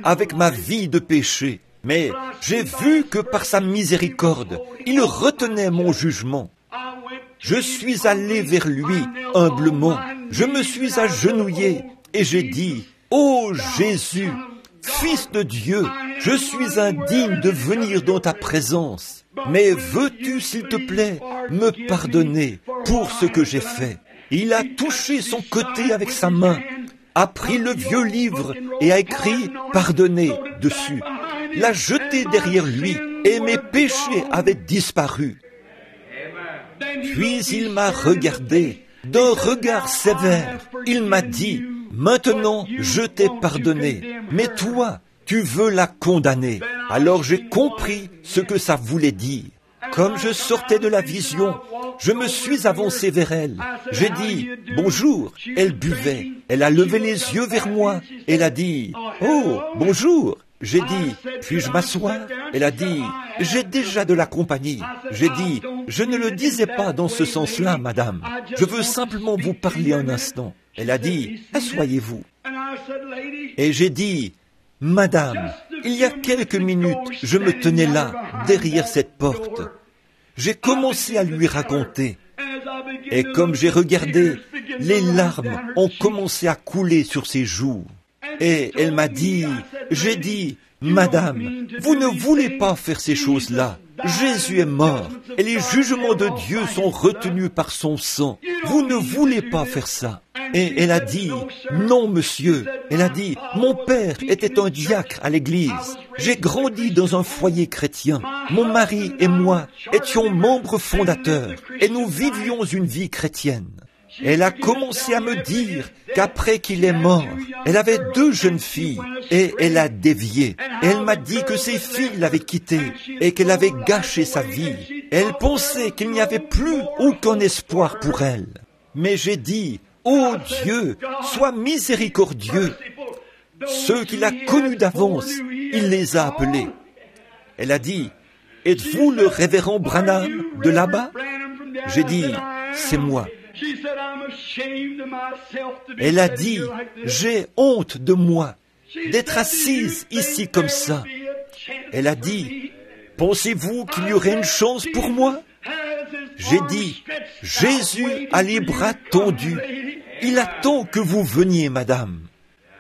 avec ma vie de péché. Mais j'ai vu que par sa miséricorde, il retenait mon jugement. Je suis allé vers lui humblement. Je me suis agenouillé et j'ai dit, « Ô Jésus, Fils de Dieu, je suis indigne de venir dans ta présence. Mais veux-tu, s'il te plaît, me pardonner pour ce que j'ai fait ?» Il a touché son côté avec sa main, a pris le vieux livre et a écrit « Pardonné » dessus. L'a jeté derrière lui et mes péchés avaient disparu. Puis il m'a regardé d'un regard sévère. Il m'a dit, « Maintenant je t'ai pardonné, mais toi, tu veux la condamner. » Alors j'ai compris ce que ça voulait dire. Comme je sortais de la vision, je me suis avancé vers elle. J'ai dit, « Bonjour ». Elle buvait. Elle a levé les yeux vers moi. Elle a dit, « Oh, bonjour ». J'ai dit, « Puis-je m'asseoir ?» Elle a dit, « J'ai déjà de la compagnie. » J'ai dit, « Je ne le disais pas dans ce sens-là, madame. Je veux simplement vous parler un instant. » Elle a dit, « Asseyez-vous. » Et j'ai dit, « Madame, il y a quelques minutes, je me tenais là, derrière cette porte. » J'ai commencé à lui raconter. Et comme j'ai regardé, les larmes ont commencé à couler sur ses joues. Et elle m'a dit, j'ai dit, « Madame, vous ne voulez pas faire ces choses-là. Jésus est mort et les jugements de Dieu sont retenus par son sang. Vous ne voulez pas faire ça. » Et elle a dit, « Non, monsieur. » Elle a dit, « Mon père était un diacre à l'église. J'ai grandi dans un foyer chrétien. Mon mari et moi étions membres fondateurs et nous vivions une vie chrétienne. » Elle a commencé à me dire qu'après qu'il est mort, elle avait 2 jeunes filles et elle a dévié. Elle m'a dit que ses filles l'avaient quittée et qu'elle avait gâché sa vie. Elle pensait qu'il n'y avait plus aucun espoir pour elle. Mais j'ai dit, « Oh Dieu, sois miséricordieux. » Ceux qu'il a connus d'avance, il les a appelés. Elle a dit, « Êtes-vous le révérend Branham de là-bas ?» J'ai dit, « C'est moi. » Elle a dit, « J'ai honte de moi, d'être assise ici comme ça. » Elle a dit, « Pensez-vous qu'il y aurait une chance pour moi ?» J'ai dit, « Jésus a les bras tendus. Il attend que vous veniez, madame. »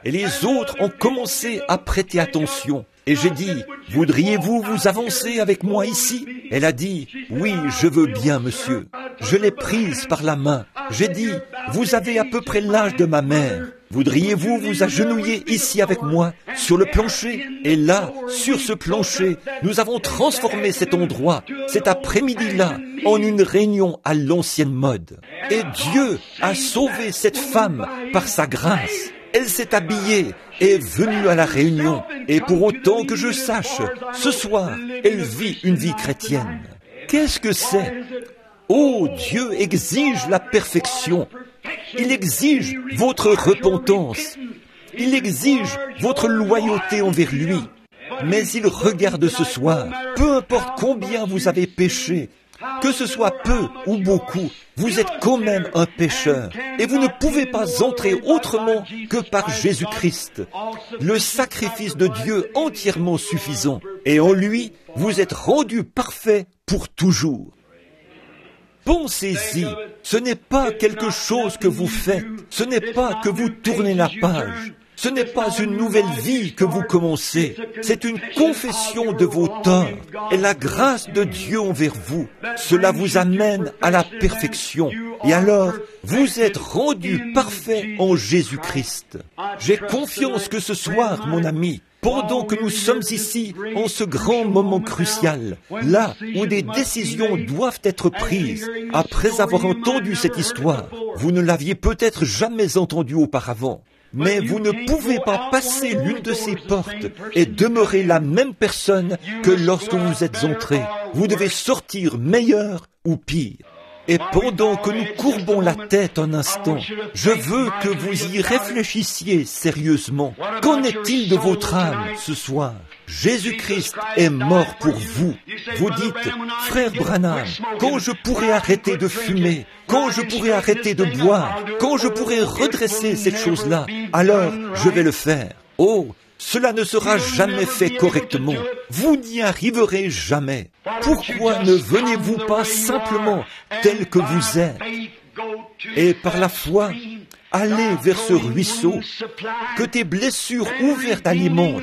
Et les autres ont commencé à prêter attention. Et j'ai dit, « Voudriez-vous vous avancer avec moi ici ?» Elle a dit, « Oui, je veux bien, monsieur. » Je l'ai prise par la main. J'ai dit, « Vous avez à peu près l'âge de ma mère. Voudriez-vous vous agenouiller ici avec moi, sur le plancher ?» Et là, sur ce plancher, nous avons transformé cet endroit, cet après-midi-là, en une réunion à l'ancienne mode. Et Dieu a sauvé cette femme par sa grâce. Elle s'est habillée et est venue à la réunion. Et pour autant que je sache, ce soir, elle vit une vie chrétienne. Qu'est-ce que c'est ? Oh, Dieu exige la perfection. Il exige votre repentance. Il exige votre loyauté envers lui. Mais il regarde ce soir, peu importe combien vous avez péché, que ce soit peu ou beaucoup, vous êtes quand même un pécheur. Et vous ne pouvez pas entrer autrement que par Jésus-Christ, le sacrifice de Dieu entièrement suffisant. Et en lui, vous êtes rendu parfait pour toujours. Pensez-y, ce n'est pas quelque chose que vous faites, ce n'est pas que vous tournez la page. Ce n'est pas une nouvelle vie que vous commencez, c'est une confession de vos torts et la grâce de Dieu envers vous. Cela vous amène à la perfection. Et alors, vous êtes rendu parfait en Jésus-Christ. J'ai confiance que ce soir, mon ami, pendant que nous sommes ici en ce grand moment crucial, là où des décisions doivent être prises, après avoir entendu cette histoire, vous ne l'aviez peut-être jamais entendue auparavant. Mais vous ne pouvez pas passer l'une de ces portes et demeurer la même personne que lorsque vous êtes entré. Vous devez sortir meilleur ou pire. Et pendant que nous courbons la tête un instant, je veux que vous y réfléchissiez sérieusement. Qu'en est-il de votre âme ce soir? Jésus-Christ est mort pour vous. Vous dites, frère Branham, quand je pourrai arrêter de fumer, quand je pourrai arrêter de boire, quand je pourrai redresser cette chose-là, alors je vais le faire. Oh, cela ne sera jamais fait correctement. Vous n'y arriverez jamais. Pourquoi ne venez-vous pas simplement tel que vous êtes et par la foi, allez vers ce ruisseau que tes blessures ouvertes alimentent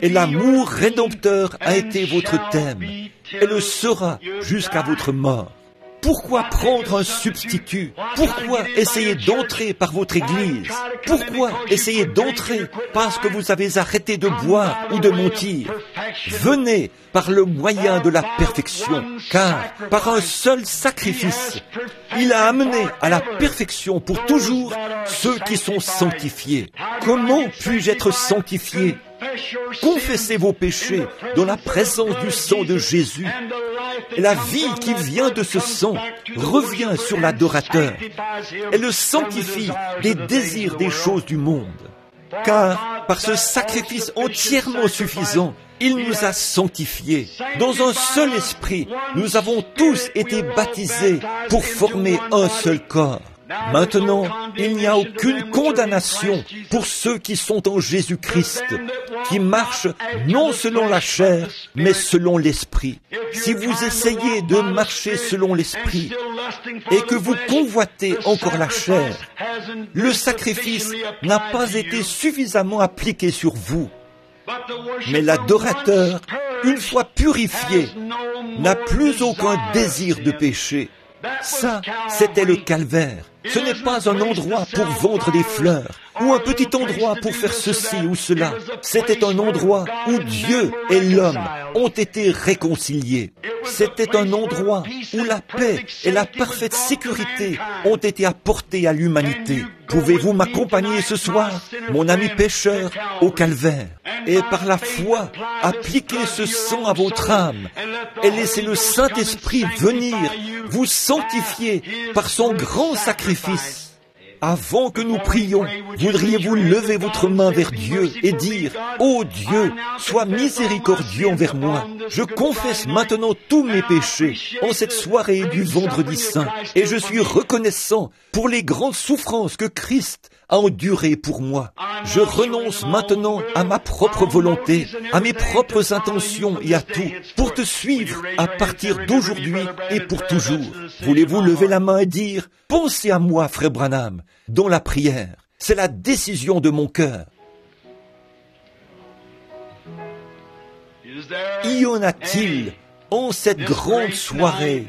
et l'amour rédempteur a été votre thème et le sera jusqu'à votre mort. Pourquoi prendre un substitut? Pourquoi essayer d'entrer par votre église? Pourquoi essayer d'entrer parce que vous avez arrêté de boire ou de mentir? Venez par le moyen de la perfection, car par un seul sacrifice, il a amené à la perfection pour toujours ceux qui sont sanctifiés. Comment puis-je être sanctifié? Confessez vos péchés dans la présence du sang de Jésus. Et la vie qui vient de ce sang revient sur l'adorateur et le sanctifie des désirs des choses du monde. Car par ce sacrifice entièrement suffisant, il nous a sanctifiés. Dans un seul esprit, nous avons tous été baptisés pour former un seul corps. Maintenant, il n'y a aucune condamnation pour ceux qui sont en Jésus-Christ, qui marchent non selon la chair, mais selon l'esprit. Si vous essayez de marcher selon l'esprit et que vous convoitez encore la chair, le sacrifice n'a pas été suffisamment appliqué sur vous. Mais l'adorateur, une fois purifié, n'a plus aucun désir de péché. Ça, c'était le calvaire. Ce n'est pas un endroit pour vendre des fleurs, ou un petit endroit pour faire ceci ou cela. C'était un endroit où Dieu et l'homme ont été réconciliés. C'était un endroit où la paix et la parfaite sécurité ont été apportées à l'humanité. Pouvez-vous m'accompagner ce soir, mon ami pécheur, au calvaire, et par la foi, appliquer ce sang à votre âme, et laisser le Saint-Esprit venir vous sanctifier par son grand sacrifice. Avant que nous prions, voudriez-vous lever votre main vers Dieu et dire, « Ô Dieu, sois miséricordieux envers moi. Je confesse maintenant tous mes péchés en cette soirée du Vendredi Saint et je suis reconnaissant pour les grandes souffrances que Christ a endurées pour moi. Je renonce maintenant à ma propre volonté, à mes propres intentions et à tout, pour te suivre à partir d'aujourd'hui et pour toujours. » Voulez-vous lever la main et dire, « Pensez à moi, frère Branham, dans la prière. C'est la décision de mon cœur. » Y en a-t-il en cette grande soirée,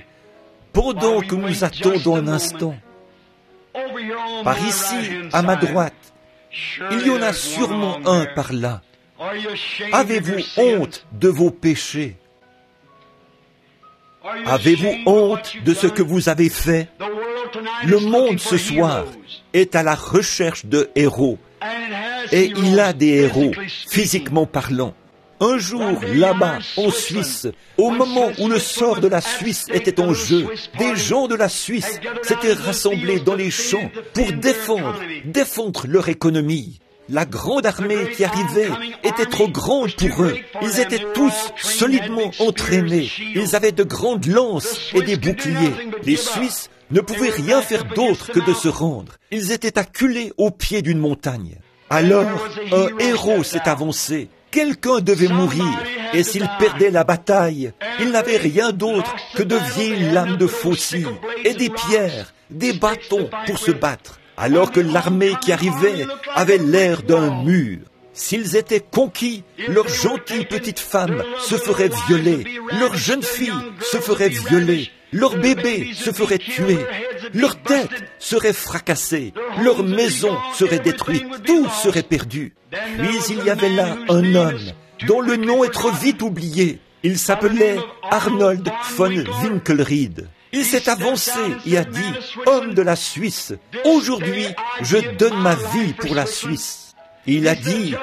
pendant que nous attendons un instant? Par ici, à ma droite, il y en a sûrement un par là. Avez-vous honte de vos péchés? Avez-vous honte de ce que vous avez fait? Le monde ce soir est à la recherche de héros. Et il a des héros, physiquement parlant. Un jour, là-bas, en Suisse, au moment où le sort de la Suisse était en jeu, des gens de la Suisse s'étaient rassemblés dans les champs pour défendre leur économie. La grande armée qui arrivait était trop grande pour eux. Ils étaient tous solidement entraînés. Ils avaient de grandes lances et des boucliers. Les Suisses ne pouvaient rien faire d'autre que de se rendre. Ils étaient acculés au pied d'une montagne. Alors, un héros s'est avancé. Quelqu'un devait mourir, et s'il perdait la bataille, il n'avait rien d'autre que de vieilles lames de faucille et des pierres, des bâtons pour se battre, alors que l'armée qui arrivait avait l'air d'un mur. S'ils étaient conquis, leurs gentilles petites femmes se feraient violer, leurs jeunes filles se feraient violer, leurs bébés se feraient tuer, leurs têtes seraient fracassées, leurs maisons seraient détruites, tout serait perdu. Puis il y avait là un homme dont le nom est trop vite oublié. Il s'appelait Arnold von Winkelried. Il s'est avancé et a dit, « Homme de la Suisse, aujourd'hui je donne ma vie pour la Suisse. » Il a dit,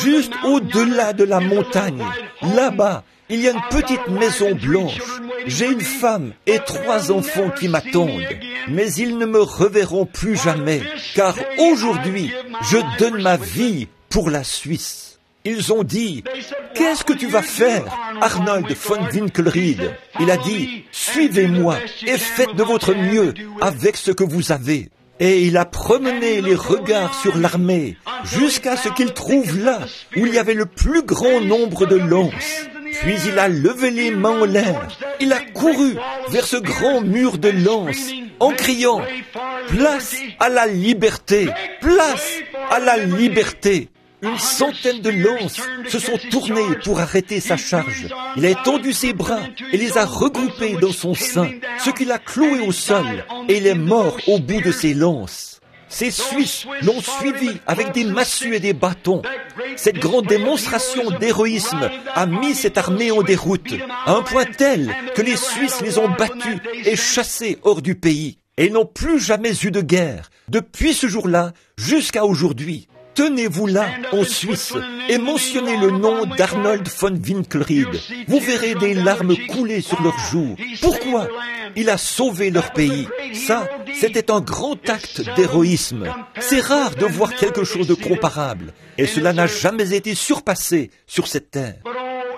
juste au-delà de la montagne, là-bas, il y a une petite maison blanche. J'ai une femme et 3 enfants qui m'attendent, mais ils ne me reverront plus jamais, car aujourd'hui, je donne ma vie pour la Suisse. Ils ont dit, « Qu'est-ce que tu vas faire, Arnold von Winkelried ?» Il a dit, « Suivez-moi et faites de votre mieux avec ce que vous avez. » Et il a promené les regards sur l'armée jusqu'à ce qu'il trouve là où il y avait le plus grand nombre de lances. Puis il a levé les mains en l'air. Il a couru vers ce grand mur de lances en criant « Place à la liberté! Place à la liberté !» Une centaine de lances se sont tournées pour arrêter sa charge. Il a étendu ses bras et les a regroupés dans son sein, ce qu'il a cloué au sol, et il est mort au bout de ses lances. Ces Suisses l'ont suivi avec des massues et des bâtons. Cette grande démonstration d'héroïsme a mis cette armée en déroute, à un point tel que les Suisses les ont battus et chassés hors du pays. Et ils n'ont plus jamais eu de guerre, depuis ce jour-là jusqu'à aujourd'hui. Tenez-vous là, en Suisse, et mentionnez le nom d'Arnold von Winkelried. Vous verrez des larmes couler sur leurs joues. Pourquoi ? Il a sauvé leur pays. Ça, c'était un grand acte d'héroïsme. C'est rare de voir quelque chose de comparable, et cela n'a jamais été surpassé sur cette terre.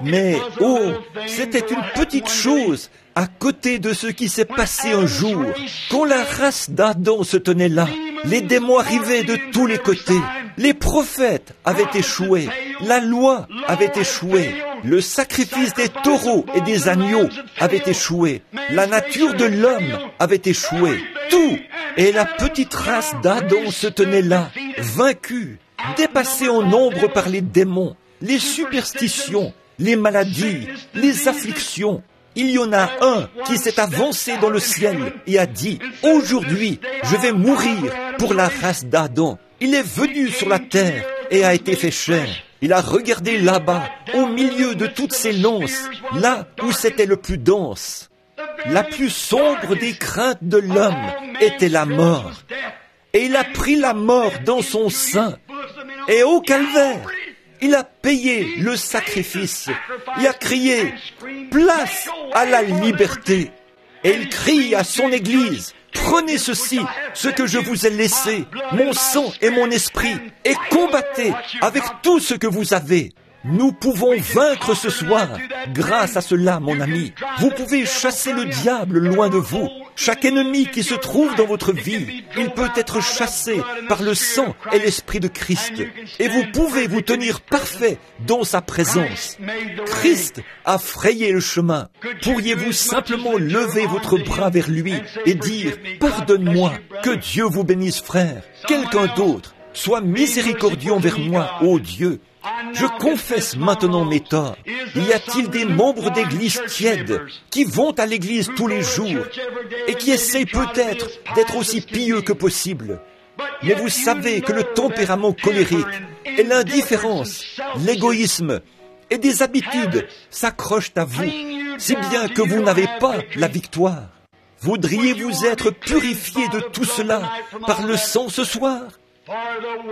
Mais, oh, c'était une petite chose à côté de ce qui s'est passé un jour. Quand la race d'Adam se tenait là, les démons arrivaient de tous les côtés. Les prophètes avaient échoué. La loi avait échoué. Le sacrifice des taureaux et des agneaux avait échoué. La nature de l'homme avait échoué. Tout. Et la petite race d'Adam se tenait là, vaincue, dépassée en nombre par les démons, les superstitions, les maladies, les afflictions. Il y en a un qui s'est avancé dans le ciel et a dit, « Aujourd'hui, je vais mourir pour la race d'Adam. » Il est venu sur la terre et a été fait chair. Il a regardé là-bas, au milieu de toutes ces lances, là où c'était le plus dense. La plus sombre des craintes de l'homme était la mort. Et il a pris la mort dans son sein. Et au calvaire, il a payé le sacrifice. Il a crié, « Place à la liberté !» Et il crie à son Église, « Prenez ceci, ce que je vous ai laissé, mon sang et mon esprit, et combattez avec tout ce que vous avez. » Nous pouvons vaincre ce soir grâce à cela, mon ami. Vous pouvez chasser le diable loin de vous. Chaque ennemi qui se trouve dans votre vie, il peut être chassé par le sang et l'Esprit de Christ. Et vous pouvez vous tenir parfait dans sa présence. Christ a frayé le chemin. Pourriez-vous simplement lever votre bras vers lui et dire « Pardonne-moi, que Dieu vous bénisse, frère. Quelqu'un d'autre, sois miséricordieux envers moi, ô Dieu. » Je confesse maintenant mes torts. Y a-t-il des membres d'église tièdes qui vont à l'église tous les jours et qui essayent peut-être d'être aussi pieux que possible? Mais vous savez que le tempérament colérique et l'indifférence, l'égoïsme et des habitudes s'accrochent à vous, si bien que vous n'avez pas la victoire. Voudriez-vous être purifié de tout cela par le sang ce soir?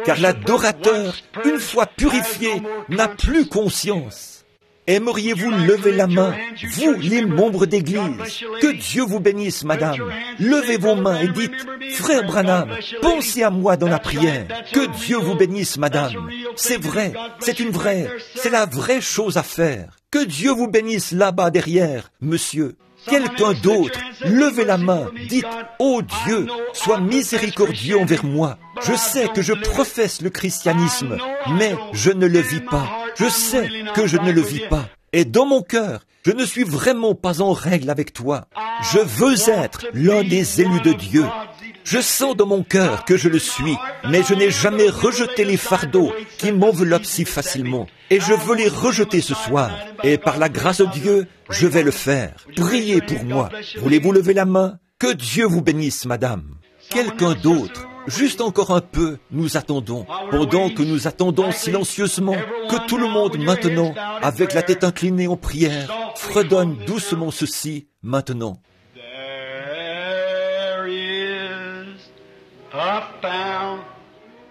Car l'adorateur, une fois purifié, n'a plus conscience. Aimeriez-vous lever la main, vous, les membres d'église? Que Dieu vous bénisse, madame. Levez vos mains et dites, frère Branham, pensez à moi dans la prière. Que Dieu vous bénisse, madame. C'est vrai, c'est la vraie chose à faire. Que Dieu vous bénisse là-bas derrière, monsieur. Quelqu'un d'autre, levez la main, dites, ô Dieu, sois miséricordieux envers moi. Je sais que je professe le christianisme, mais je ne le vis pas. Je sais que je ne le vis pas. Et dans mon cœur, je ne suis vraiment pas en règle avec toi. Je veux être l'un des élus de Dieu. Je sens dans mon cœur que je le suis, mais je n'ai jamais rejeté les fardeaux qui m'enveloppent si facilement. Et je veux les rejeter ce soir. Et par la grâce de Dieu, je vais le faire. Priez pour moi. Voulez-vous lever la main? Que Dieu vous bénisse, madame. Quelqu'un d'autre? Juste encore un peu, nous attendons. Pendant que nous attendons silencieusement, que tout le monde maintenant, avec la tête inclinée en prière, fredonne doucement ceci maintenant.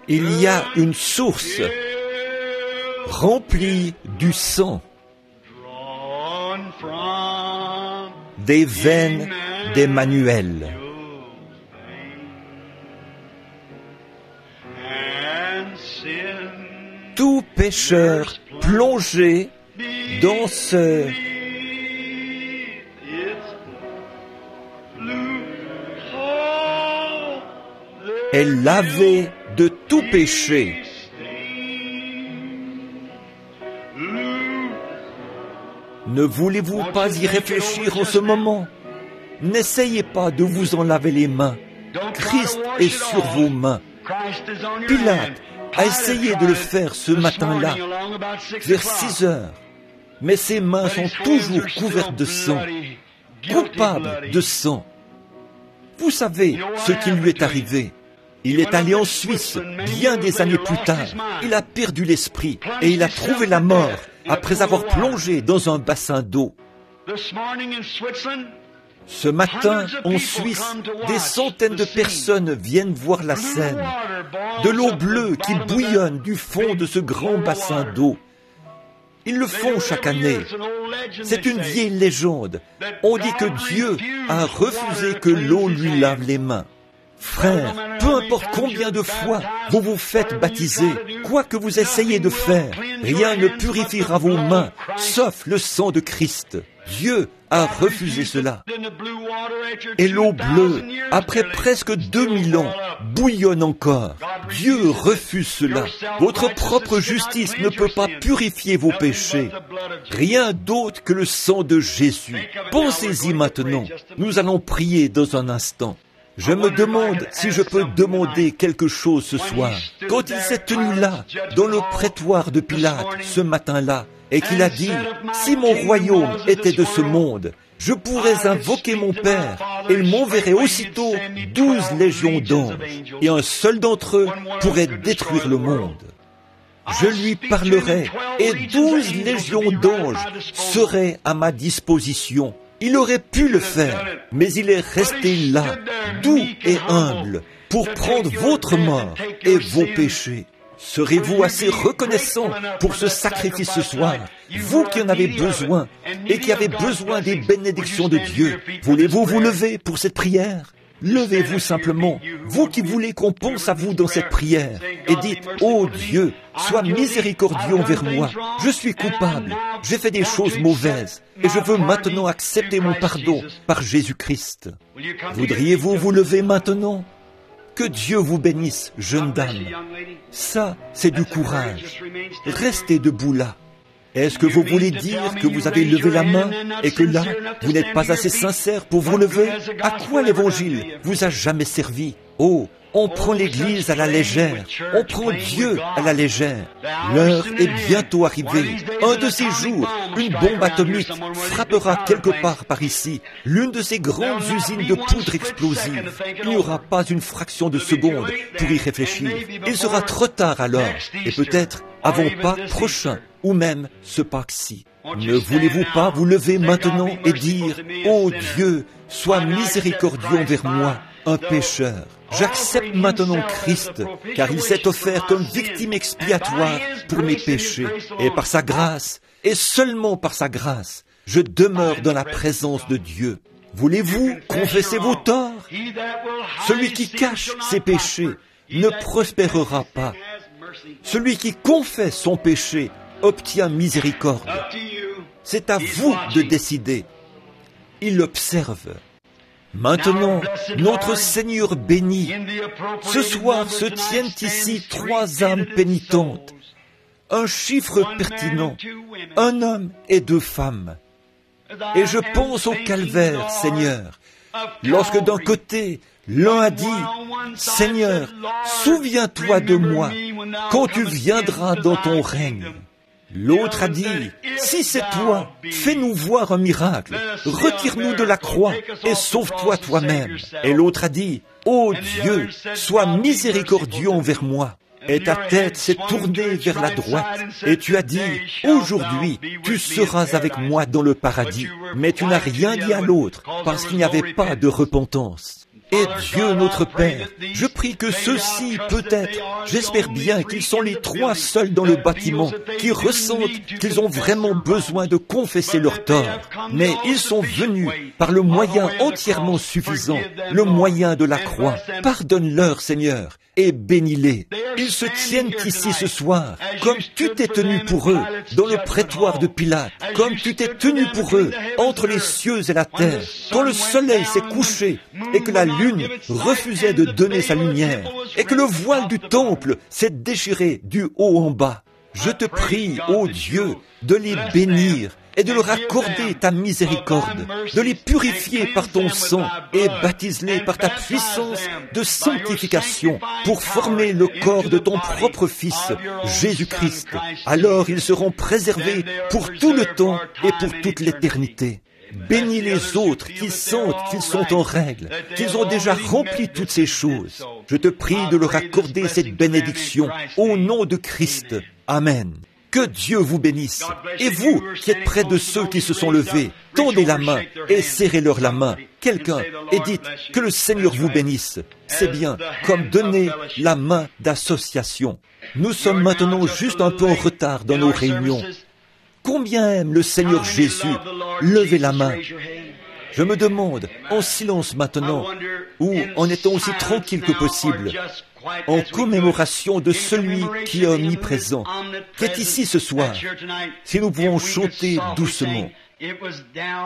Il y a une source remplie du sang des veines d'Emmanuel. Tout pécheur plongé dans ce est lavé de tout péché. Ne voulez-vous pas y réfléchir en ce moment? N'essayez pas de vous en laver les mains. Christ est sur vos mains. Pilate a essayé de le faire ce matin-là, vers 6 heures. Mais ses mains sont toujours couvertes de sang, coupables de sang. Vous savez ce qui lui est arrivé. Il est allé en Suisse bien des années plus tard. Il a perdu l'esprit et il a trouvé la mort après avoir plongé dans un bassin d'eau. Ce matin, en Suisse, des centaines de personnes viennent voir la scène. De l'eau bleue qui bouillonne du fond de ce grand bassin d'eau. Ils le font chaque année. C'est une vieille légende. On dit que Dieu a refusé que l'eau lui lave les mains. Frère, peu importe combien de fois vous vous faites baptiser, quoi que vous essayez de faire, rien ne purifiera vos mains, sauf le sang de Christ. Dieu a refusé cela. Et l'eau bleue, après presque 2000 ans, bouillonne encore. Dieu refuse cela. Votre propre justice ne peut pas purifier vos péchés. Rien d'autre que le sang de Jésus. Pensez-y maintenant. Nous allons prier dans un instant. Je me demande si je peux demander quelque chose ce soir. Quand il s'est tenu là, dans le prétoire de Pilate, ce matin-là, et qu'il a dit, si mon royaume était de ce monde, je pourrais invoquer mon Père, et il m'enverrait aussitôt 12 légions d'anges, et un seul d'entre eux pourrait détruire le monde. Je lui parlerais, et 12 légions d'anges seraient à ma disposition. Il aurait pu le faire, mais il est resté là, doux et humble, pour prendre votre mort et vos péchés. Serez-vous assez reconnaissant pour ce sacrifice ce soir, vous qui en avez besoin et qui avez besoin des bénédictions de Dieu? Voulez-vous vous lever pour cette prière? Levez-vous simplement, vous qui voulez qu'on pense à vous dans cette prière, et dites, « Oh Dieu, sois miséricordieux envers moi, je suis coupable, j'ai fait des choses mauvaises, et je veux maintenant accepter mon pardon par Jésus-Christ. » Voudriez-vous vous lever maintenant? Que Dieu vous bénisse, jeune dame. Ça, c'est du courage. Restez debout là. Est-ce que vous voulez dire que vous avez levé la main et que là, vous n'êtes pas assez sincère pour vous lever? À quoi l'Évangile vous a jamais servi? Oh, on prend l'Église à la légère, on prend Dieu à la légère. L'heure est bientôt arrivée. Un de ces jours, une bombe atomique frappera quelque part par ici, l'une de ces grandes usines de poudre explosive. Il n'y aura pas une fraction de seconde pour y réfléchir. Il sera trop tard alors, et peut-être avant Pâques prochain, ou même ce Pâques-ci. Ne voulez-vous pas vous lever maintenant et dire, « Oh Dieu, sois miséricordieux envers moi, un pécheur. J'accepte maintenant Christ, car il s'est offert comme victime expiatoire pour mes péchés, et par sa grâce et seulement par sa grâce, je demeure dans la présence de Dieu. Voulez-vous confesser vos torts? Celui qui cache ses péchés ne prospérera pas. Celui qui confesse son péché obtient miséricorde. C'est à vous de décider. Il observe. Maintenant, notre Seigneur béni, ce soir se tiennent ici 3 âmes pénitentes, un chiffre pertinent, un homme et 2 femmes. Et je pense au calvaire, Seigneur, lorsque d'un côté, l'un a dit, « Seigneur, souviens-toi de moi quand tu viendras dans ton règne. » L'autre a dit, « Si c'est toi, fais-nous voir un miracle, retire-nous de la croix et sauve-toi toi-même. » Et l'autre a dit, « Ô Dieu, sois miséricordieux envers moi. » Et ta tête s'est tournée vers la droite, et tu as dit, « Aujourd'hui, tu seras avec moi dans le paradis. » Mais tu n'as rien dit à l'autre, parce qu'il n'y avait pas de repentance. Et Dieu notre Père, je prie que ceux-ci, peut-être, j'espère bien qu'ils sont les 3 seuls dans le bâtiment, qui ressentent qu'ils ont vraiment besoin de confesser leurs torts. Mais ils sont venus par le moyen entièrement suffisant, le moyen de la croix. Pardonne-leur, Seigneur, et bénis-les. Ils se tiennent ici ce soir, comme tu t'es tenu pour eux, dans le prétoire de Pilate, comme tu t'es tenu pour eux, entre les cieux et la terre, quand le soleil s'est couché, et que la lune refusait de donner sa lumière, et que le voile du temple s'est déchiré du haut en bas. Je te prie, ô Dieu, de les bénir et de leur accorder ta miséricorde, de les purifier par ton sang et baptise-les par ta puissance de sanctification pour former le corps de ton propre Fils, Jésus-Christ. Alors ils seront préservés pour tout le temps et pour toute l'éternité. Bénis les autres qui sentent qu'ils sont en règle, qu'ils ont déjà rempli toutes ces choses. Je te prie de leur accorder cette bénédiction au nom de Christ. Amen. Que Dieu vous bénisse. Et vous qui êtes près de ceux qui se sont levés, tendez la main et serrez-leur la main. Quelqu'un, et dites que le Seigneur vous bénisse. C'est bien, comme donner la main d'association. Nous sommes maintenant juste un peu en retard dans nos réunions. Combien aime le Seigneur Jésus? Levez la main. Je me demande, en silence maintenant, ou en étant aussi tranquille que possible, en commémoration de celui qui est omniprésent, qui est ici ce soir, si nous pouvons chanter doucement.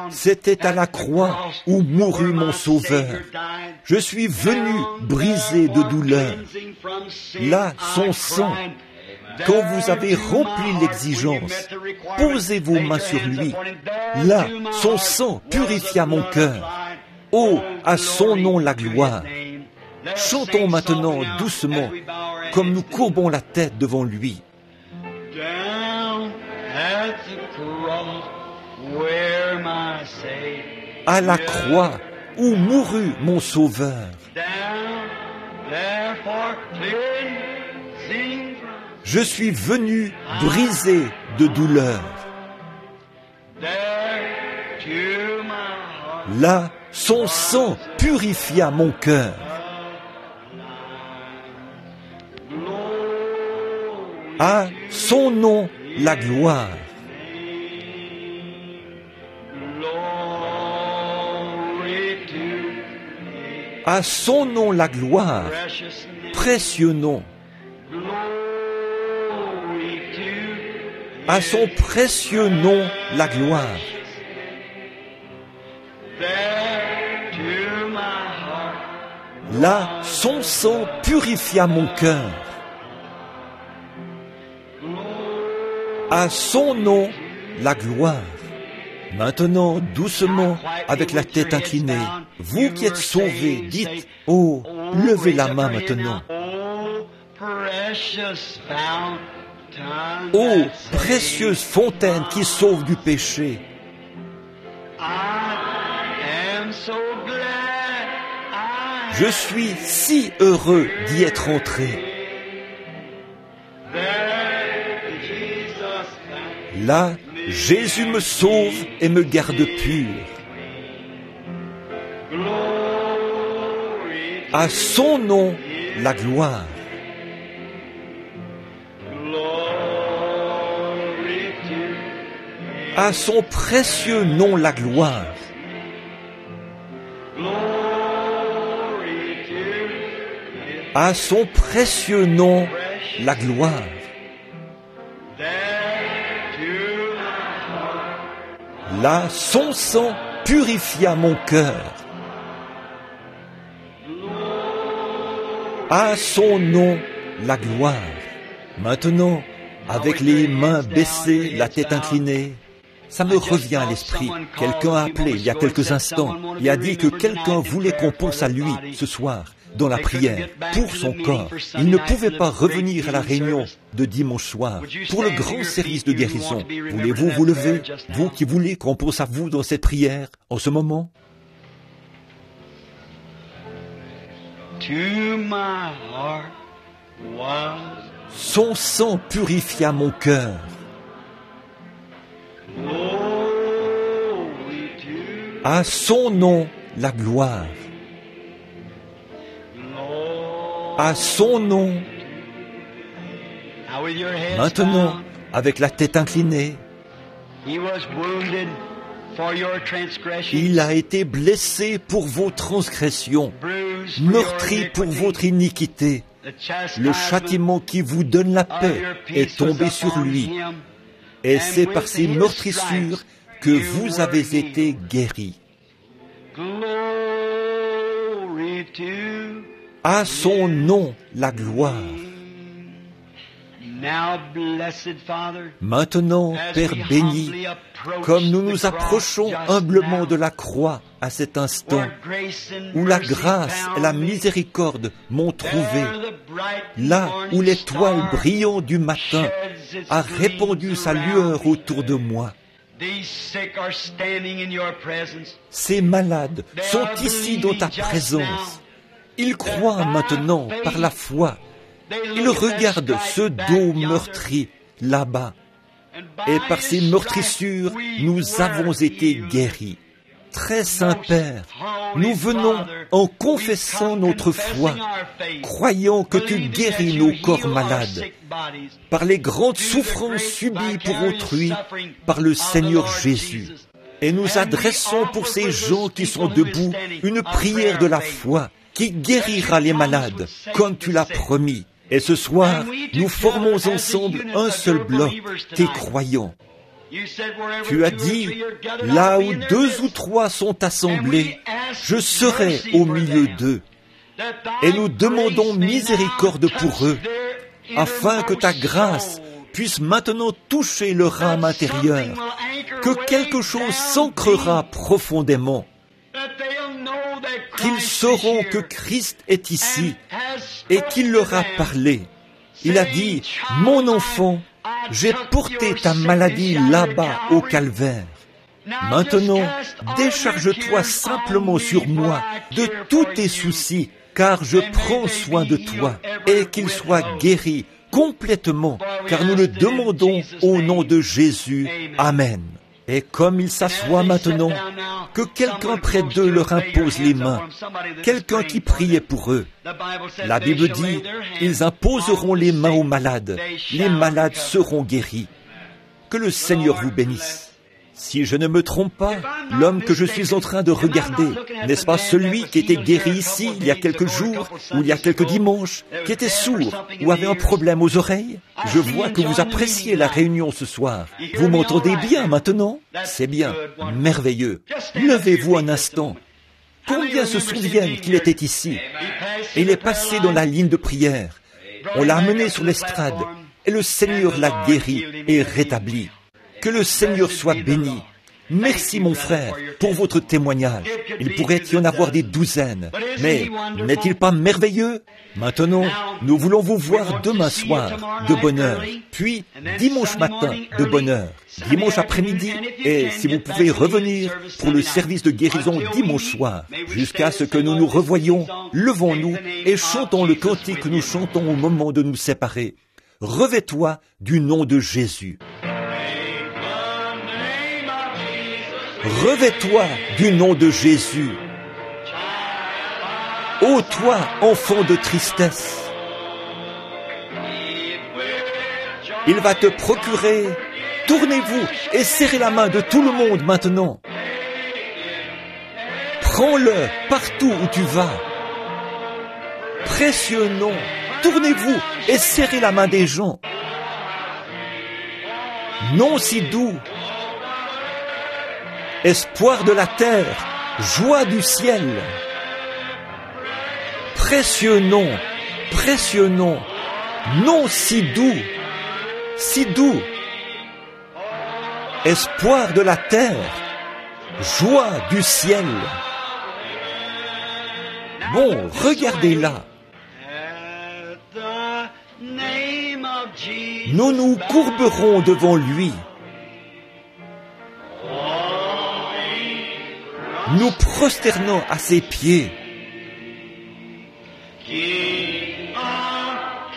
C'était à la croix où mourut mon Sauveur. Je suis venu brisé de douleur. Là, son sang. Quand vous avez rempli l'exigence, posez vos mains sur lui. Là, son sang purifia mon cœur. Oh, à son nom la gloire. Chantons maintenant doucement, comme nous courbons la tête devant lui. À la croix où mourut mon Sauveur. Je suis venu brisé de douleur. Là, son sang purifia mon cœur. À son nom la gloire. À son nom la gloire. Précieux nom. À son précieux nom la gloire. Là, son sang purifia mon cœur. À son nom la gloire. Maintenant, doucement, avec la tête inclinée, vous qui êtes sauvés, dites, « Oh, levez la main maintenant. » Ô précieuse fontaine qui sauve du péché, je suis si heureux d'y être entré. Là, Jésus me sauve et me garde pur. À son nom, la gloire. À son précieux nom la gloire. À son précieux nom la gloire. Là, son sang purifia mon cœur. À son nom la gloire. Maintenant, avec les mains baissées, la tête inclinée, ça me revient à l'esprit. Quelqu'un a appelé il y a quelques instants et a dit que quelqu'un voulait qu'on pense à lui ce soir dans la prière pour son corps. Il ne pouvait pas revenir à la réunion de dimanche soir pour le grand service de guérison. Voulez-vous vous lever, vous qui voulez qu'on pense à vous dans cette prière en ce moment? Son sang purifia mon cœur. À son nom la gloire. À son nom. Maintenant, avec la tête inclinée, il a été blessé pour vos transgressions, meurtri pour votre iniquité. Le châtiment qui vous donne la paix est tombé sur lui. Et c'est par ces meurtrissures que vous avez été guéris. À son nom la gloire. Maintenant, Père béni, comme nous nous approchons humblement de la croix à cet instant, où la grâce et la miséricorde m'ont trouvé, là où l'étoile brillante du matin a répandu sa lueur autour de moi, ces malades sont ici dans ta présence. Ils croient maintenant par la foi. Ils regardent ce dos meurtri là-bas. Et par ces meurtrissures, nous avons été guéris. Très Saint Père, nous venons en confessant notre foi, croyant que tu guéris nos corps malades par les grandes souffrances subies pour autrui par le Seigneur Jésus. Et nous adressons pour ces gens qui sont debout une prière de la foi qui guérira les malades, comme tu l'as promis. Et ce soir, nous formons ensemble un seul bloc, tes croyants. Tu as dit, là où 2 ou 3 sont assemblés, je serai au milieu d'eux. Et nous demandons miséricorde pour eux, afin que ta grâce puisse maintenant toucher leur âme intérieure, que quelque chose s'ancrera profondément, qu'ils sauront que Christ est ici et qu'il leur a parlé. Il a dit, mon enfant, j'ai porté ta maladie là-bas au calvaire. Maintenant, décharge-toi simplement sur moi de tous tes soucis, car je prends soin de toi, et qu'il soit guéri complètement, car nous le demandons au nom de Jésus. Amen. Et comme ils s'assoient maintenant, que quelqu'un près d'eux leur impose les mains, quelqu'un qui priait pour eux. La Bible dit, ils imposeront les mains aux malades seront guéris. Que le Seigneur vous bénisse. Si je ne me trompe pas, l'homme que je suis en train de regarder, n'est-ce pas celui qui était guéri ici il y a quelques jours, ou il y a quelques dimanches, qui était sourd, ou avait un problème aux oreilles? Je vois que vous appréciez la réunion ce soir. Vous m'entendez bien maintenant? C'est bien, merveilleux. Levez-vous un instant. Combien se souviennent qu'il était ici? Et il est passé dans la ligne de prière. On l'a amené sur l'estrade, et le Seigneur l'a guéri et rétabli. Que le Seigneur soit béni. Merci mon frère pour votre témoignage. Il pourrait y en avoir des douzaines. Mais n'est-il pas merveilleux? Maintenant, nous voulons vous voir demain soir de bonne heure, puis dimanche matin de bonne heure, dimanche après-midi, et si vous pouvez revenir pour le service de guérison dimanche soir, jusqu'à ce que nous nous revoyions, levons-nous et chantons le cantique que nous chantons au moment de nous séparer. Revêt-toi du nom de Jésus. Revêt-toi du nom de Jésus. Ô toi, enfant de tristesse, il va te procurer Tournez-vous et serrez la main de tout le monde maintenant. Prends-le partout où tu vas. Précieux nom, tournez-vous et serrez la main des gens. Nom si doux, espoir de la terre, joie du ciel. Précieux nom, nom si doux, espoir de la terre, joie du ciel. Bon, regardez-la. Nous nous courberons devant lui. Nous prosternons à ses pieds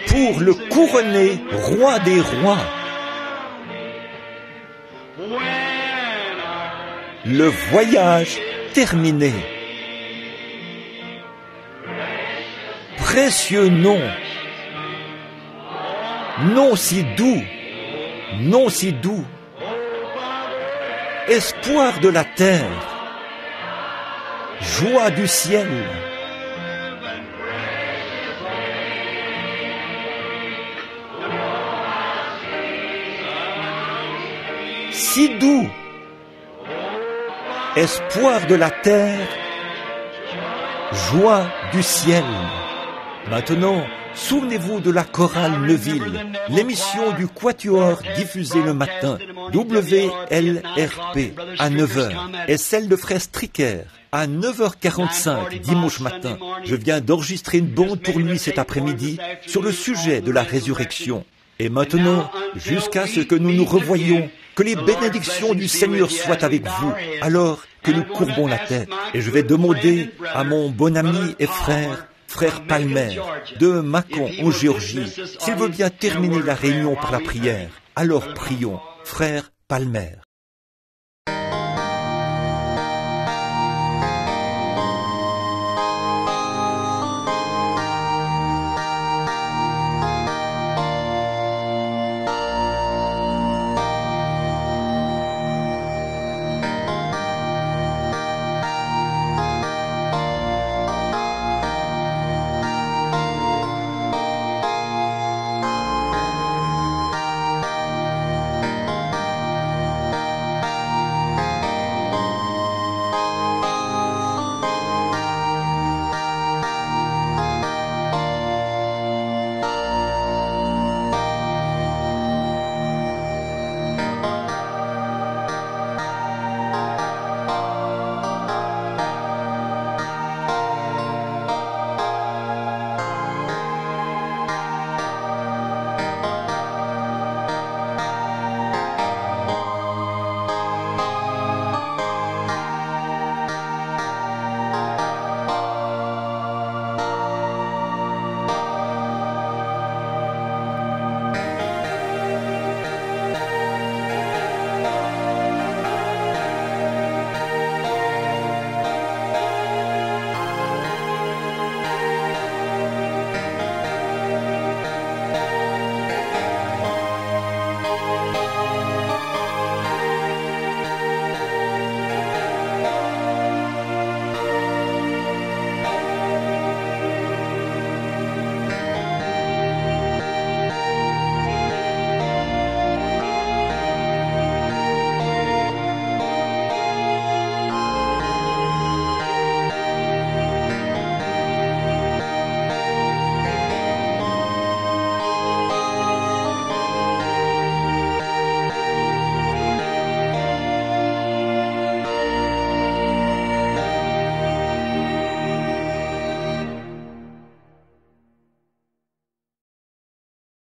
pour le couronner roi des rois. Le voyage terminé. Précieux nom, nom si doux, espoir de la terre, joie du ciel. Si doux, espoir de la terre, joie du ciel. Maintenant, souvenez-vous de la chorale Neuville, l'émission du Quatuor diffusée le matin, WLRP, à 9h, et celle de Frère Stricker, à 9h45 dimanche matin. Je viens d'enregistrer une bande pour lui cet après-midi sur le sujet de la résurrection. Et maintenant, jusqu'à ce que nous nous revoyions, que les bénédictions du Seigneur soient avec vous, alors que nous courbons la tête. Et je vais demander à mon bon ami et frère Palmer, de Macon, en Géorgie, s'il veut bien terminer la réunion par la prière. Alors prions, frère Palmer.